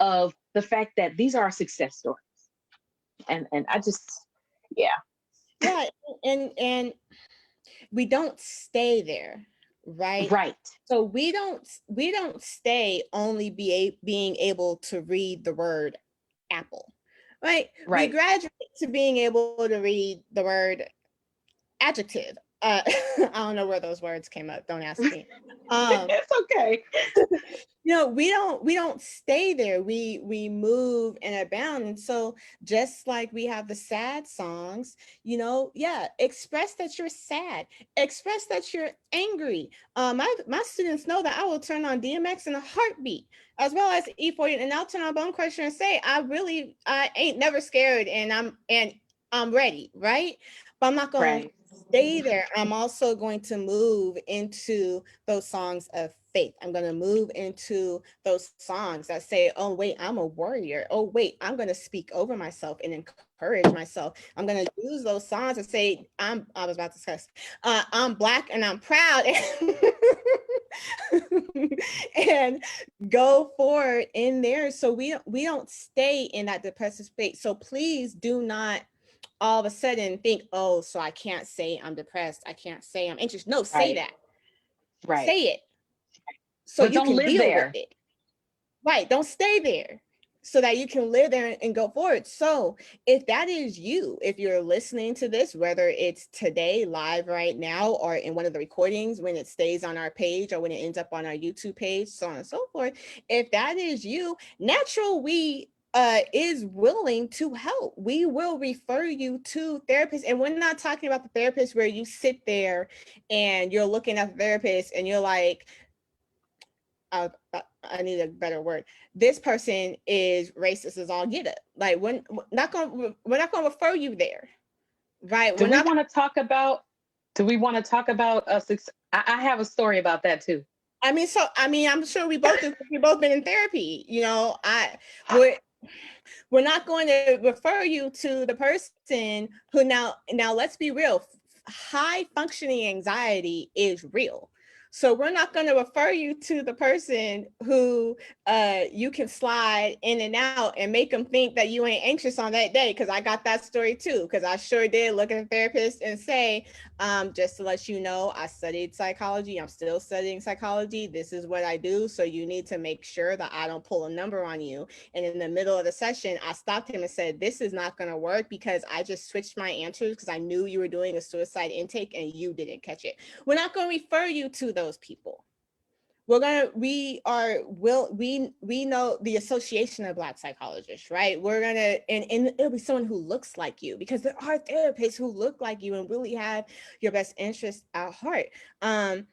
of the fact that these are our success stories. And I just, yeah. Yeah, and we don't stay there, right? Right. So we don't stay only being able to read the word apple, right? We Right. graduate to being able to read the word adjective. I don't know where those words came up. Don't ask me. It's okay. We don't stay there. We move and abound. And so just like we have the sad songs, yeah, express that you're sad, express that you're angry. My students know that I will turn on DMX in a heartbeat, as well as E40, and I'll turn on Bone Crusher and say I ain't never scared, and I'm ready, right? But I'm not going to Right. stay there. I'm also going to move into those songs of faith. I'm going to move into those songs that say, oh, wait, I'm a warrior. Oh, wait, I'm going to speak over myself and encourage myself. I'm going to use those songs and say, I was about to discuss, I'm Black and I'm proud. And go forward in there. So we don't stay in that depressive state. So please do not all of a sudden think, oh, so I can't say I'm depressed. I can't say I'm anxious. No, say Right. that. Right. Say it so But you don't can live deal with there. it. Right. Don't stay there so that you can live there and go forward. So if that is you, if you're listening to this, whether it's today, live right now, or in one of the recordings when it stays on our page or when it ends up on our YouTube page, so on and so forth, if that is you, Natural We is willing to help. We will refer you to therapists. And we're not talking about the therapist where you sit there and you're looking at the therapist and you're like, uh, I need a better word. This person is racist as all get up. Like we're not gonna refer you there, right? Do We're we not. want to talk about? Do we want to talk about a success? I have a story about that too. I'm sure we both been in therapy. We're not going to refer you to the person who now let's be real. High functioning anxiety is real. So we're not going to refer you to the person who you can slide in and out and make them think that you ain't anxious on that day. Because I got that story too. Because I sure did look at a therapist and say, just to let you know, I studied psychology. I'm still studying psychology. This is what I do. So you need to make sure that I don't pull a number on you. And in the middle of the session, I stopped him and said, this is not going to work because I just switched my answers because I knew you were doing a suicide intake and you didn't catch it. We're not going to refer you to those people. We know the Association of Black Psychologists, right? We're gonna and it'll be someone who looks like you, because there are therapists who look like you and really have your best interest at heart. I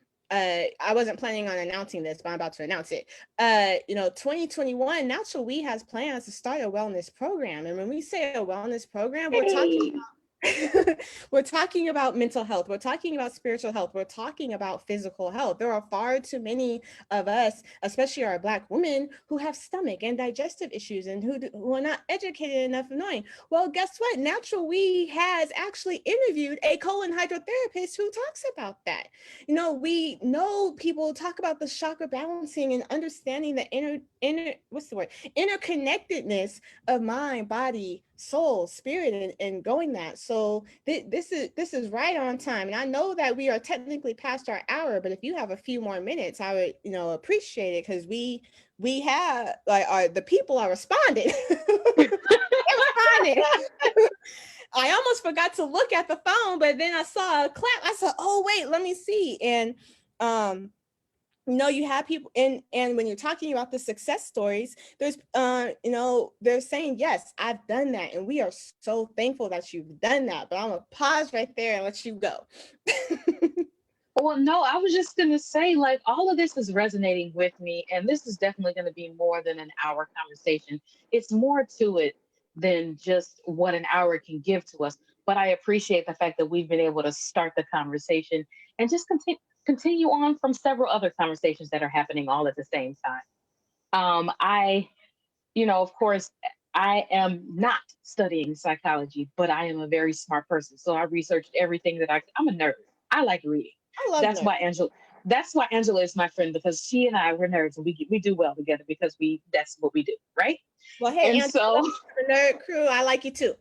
wasn't planning on announcing this, but I'm about to announce it. 2021, Natural We has plans to start a wellness program. And when we say a wellness program, we're talking Hey. we're talking about mental health. We're talking about spiritual health. We're talking about physical health. There are far too many of us, especially our Black women, who have stomach and digestive issues and who are not educated enough of knowing. Well, guess what? Natural We has actually interviewed a colon hydrotherapist who talks about that. We know people talk about the chakra balancing and understanding the what's the word? Interconnectedness of mind, body, soul, spirit, and going that. So this is right on time. And I know that we are technically past our hour, but if you have a few more minutes, I would appreciate it, because we have the people are responding. They're responding. I almost forgot to look at the phone, but then I saw a clap. I said, oh wait, let me see. And you have people, and when you're talking about the success stories, they're saying, yes, I've done that, and we are so thankful that you've done that. But I'm gonna pause right there and let you go. Well, no, I was just going to say, like, all of this is resonating with me, and this is definitely going to be more than an hour conversation. It's more to it than just what an hour can give to us. But I appreciate the fact that we've been able to start the conversation and just continue on from several other conversations that are happening all at the same time. I, of course, I am not studying psychology, but I am a very smart person. So I researched everything I'm a nerd. I like reading. I love That's why nerds. Angela. That's why Angela is my friend, because she and I were nerds and we do well together because that's what we do, right? Well, hey, And Angela, so the nerd crew, I like you too.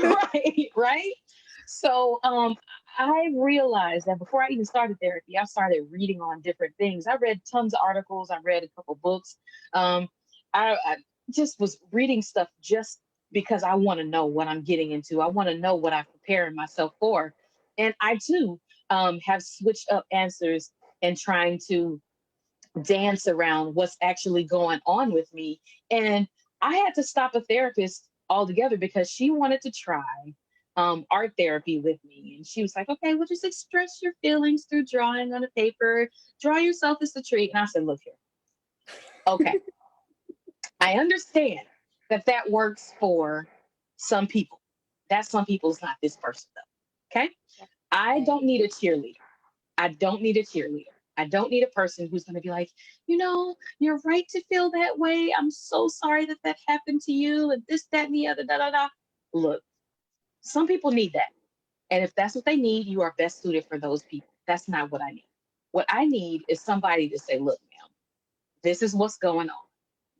right, right. So I realized that before I even started therapy, I started reading on different things. I read tons of articles. I read a couple books. Um, I just was reading stuff just because I want to know what I'm getting into. I want to know what I'm preparing myself for. And I too have switched up answers and trying to dance around what's actually going on with me. And I had to stop a therapist altogether because she wanted to try art therapy with me. And she was like, okay, well, just express your feelings through drawing on a paper, draw yourself as a tree. And I said, look here, okay, I understand that that works for some people. That some people is not this person, though. Okay. I Right. don't need a cheerleader. I don't need a cheerleader. I don't need a person who's going to be like, you're right to feel that way. I'm so sorry that that happened to you, and this, that, and the other, da, da, da. Look, some people need that. And if that's what they need, you are best suited for those people. That's not what I need. What I need is somebody to say, look, ma'am, this is what's going on.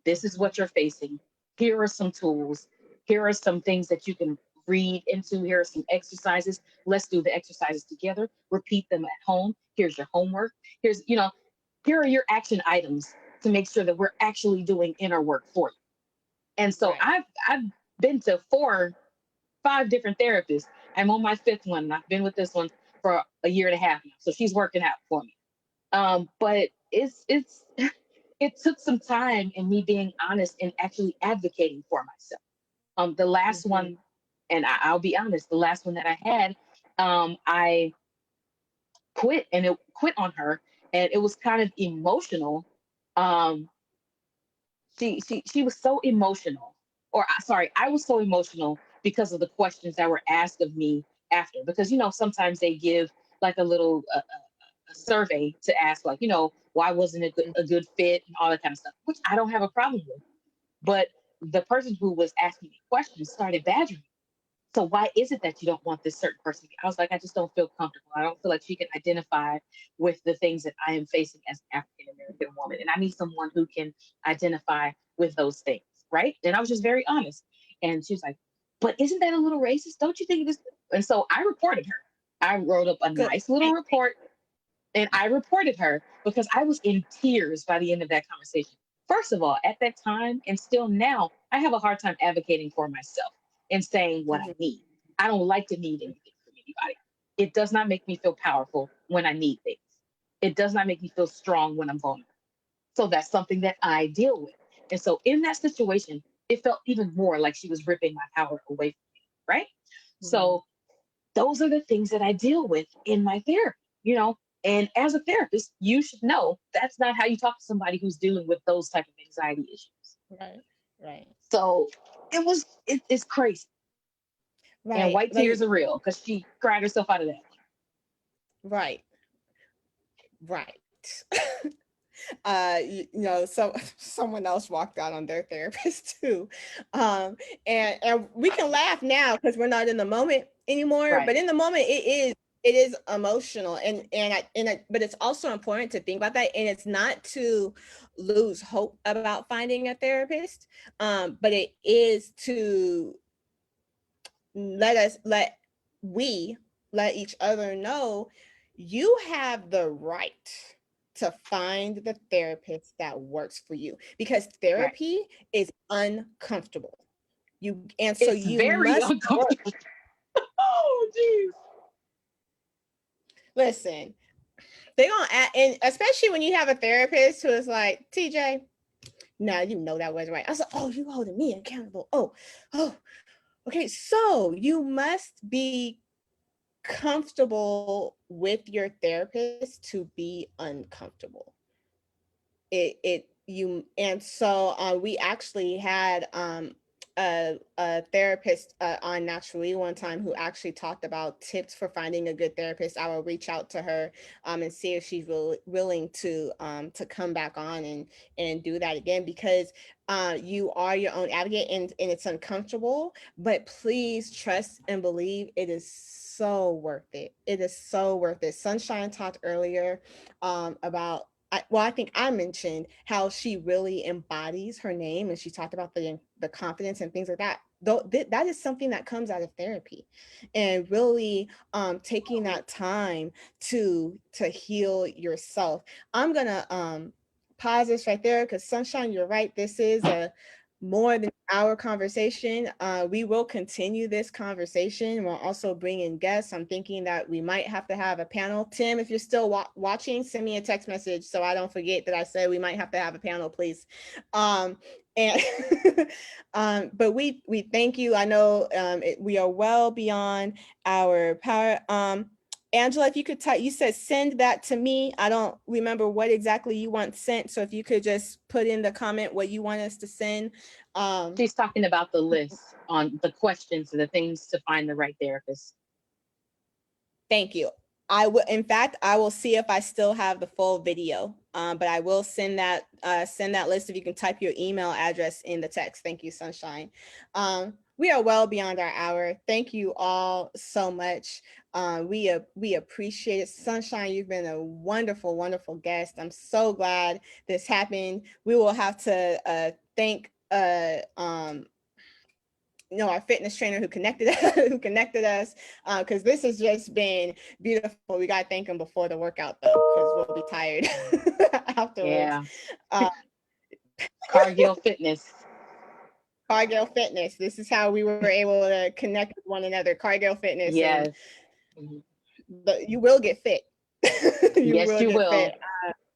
This is what you're facing. Here are some tools. Here are some things that you can read into. Here are some exercises. Let's do the exercises together. Repeat them at home. Here's your homework. Here are your action items to make sure that we're actually doing inner work for you. And so Right. I've been to 5 different therapists. I'm on my 5th one, and I've been with this one for a year and a half now. So she's working out for me. But it's it took some time and me being honest and actually advocating for myself. The last Mm-hmm. one, and I'll be honest, the last one that I had, I quit on her, and it was kind of emotional. Um, she was so emotional, or sorry, I was so emotional because of the questions that were asked of me after. Because sometimes they give like a little a survey to ask, like, why wasn't it a good fit and all that kind of stuff, which I don't have a problem with. But the person who was asking me questions started badgering me. So why is it that you don't want this certain person? I was like, I just don't feel comfortable. I don't feel like she can identify with the things that I am facing as an African American woman. And I need someone who can identify with those things. Right. And I was just very honest. And she was like, but isn't that a little racist? Don't you think it is? And so I reported her. I wrote up a Good. nice little report, and I reported her because I was in tears by the end of that conversation. First of all, at that time and still now, I have a hard time advocating for myself and saying what I Mm-hmm. need. I don't like to need anything from anybody. It does not make me feel powerful when I need things. It does not make me feel strong when I'm vulnerable. So that's something that I deal with. And so in that situation, it felt even more like she was ripping my power away from me. Right. Mm-hmm. So those are the things that I deal with in my therapy, you know. And as a therapist, you should know that's not how you talk to somebody who's dealing with those type of anxiety issues. Right. Right. So it's crazy. And Right. white Let tears me. are real because she cried herself out of that. Right. Right. So someone else walked out on their therapist too. And we can laugh now because we're not in the moment anymore, Right. but in the moment it is emotional, but it's also important to think about that, and it's not to lose hope about finding a therapist, but it is to let we let each other know you have the right to find the therapist that works for you, because Right. therapy is uncomfortable. So It's you very must work. uncomfortable. Oh, geez. Listen, they're gonna and especially when you have a therapist who is like, TJ, no, you know that was right. I was like, oh, you holding me accountable. Oh, okay. So you must be comfortable with your therapist to be uncomfortable. You and so we actually had a therapist on Naturally one time who actually talked about tips for finding a good therapist. I will reach out to her and see if she's willing to come back on and do that again, because you are your own advocate, and it's uncomfortable, but please trust and believe it is so worth it. It is so worth it. Sunshine talked earlier about I think I mentioned how she really embodies her name, and she talked about the confidence and things like that. Though that is something that comes out of therapy, and really taking that time to heal yourself. I'm gonna pause this right there because Sunshine, you're right. This is a more than our conversation. We will continue this conversation. We'll also bring in guests. I'm thinking that we might have to have a panel. Tim, if you're still watching, send me a text message so I don't forget that I said we might have to have a panel, please. And but we thank you. I know we are well beyond our power. Angela, if you could type, you said send that to me. I don't remember what exactly you want sent. So if you could just put in the comment what you want us to send. She's talking about the list on the questions and the things to find the right therapist. Thank you. I will, in fact, I will see if I still have the full video. But I will send that list if you can type your email address in the text. Thank you, Sunshine. We are well beyond our hour. Thank you all so much. We appreciate it. Sunshine, you've been a wonderful, wonderful guest. I'm so glad this happened. We will have to thank our fitness trainer who connected us, because this has just been beautiful. We got to thank him before the workout though, because we'll be tired afterwards. Yeah. Cargill Fitness. Cargill Fitness. This is how we were able to connect with one another. Cargill Fitness. Yes. But you will get fit. Yes, you get will. fit.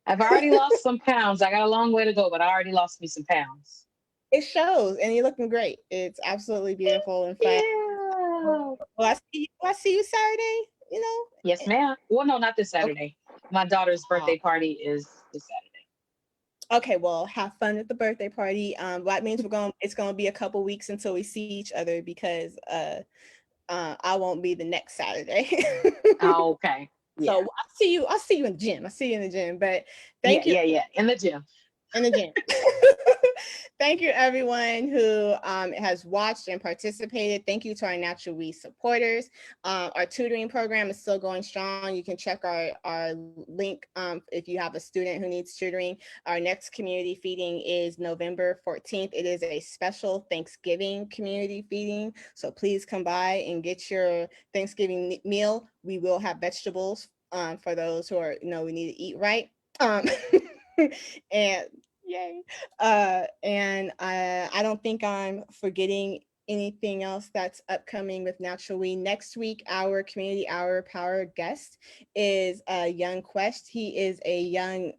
I've already lost some pounds. I got a long way to go, but I already lost me some pounds. It shows, and you're looking great. It's absolutely beautiful. In fact, Yeah. I see you Saturday. Yes, ma'am. Well, no, not this Saturday. My daughter's birthday party is this Saturday. Okay, well, have fun at the birthday party. That means it's gonna be a couple weeks until we see each other, because I won't be the next Saturday. Oh, okay. Yeah. So I'll see you in the gym. I'll see you in the gym. But Yeah, thank you. in the gym. In the gym. Thank you, everyone who has watched and participated. Thank you to our Natural We supporters. Our tutoring program is still going strong. You can check our link if you have a student who needs tutoring. Our next community feeding is November 14th. It is a special Thanksgiving community feeding. So please come by and get your Thanksgiving meal. We will have vegetables for those who are, we need to eat right. And yay. And I don't think I'm forgetting anything else that's upcoming with Natural We. Next week, our community hour power guest is Young Quest. He is a young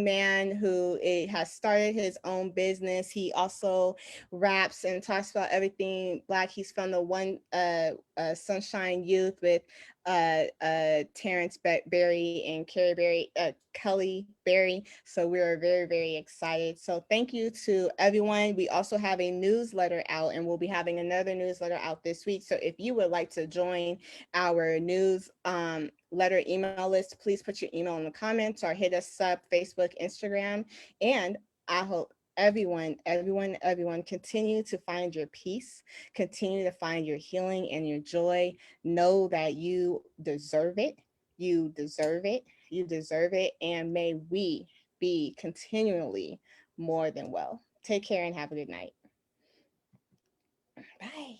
man who has started his own business. He also raps and talks about everything Black. He's from the one Sonshine Youth with Terrence Berry and Kelly Berry. So we're very, very excited. So thank you to everyone. We also have a newsletter out, and we'll be having another newsletter out this week. So if you would like to join our letter email list, please put your email in the comments or hit us up Facebook, Instagram. And I hope everyone continue to find your peace, continue to find your healing and your joy. Know that you deserve it. You deserve it. You deserve it. And may we be continually more than well. Take care and have a good night. Bye.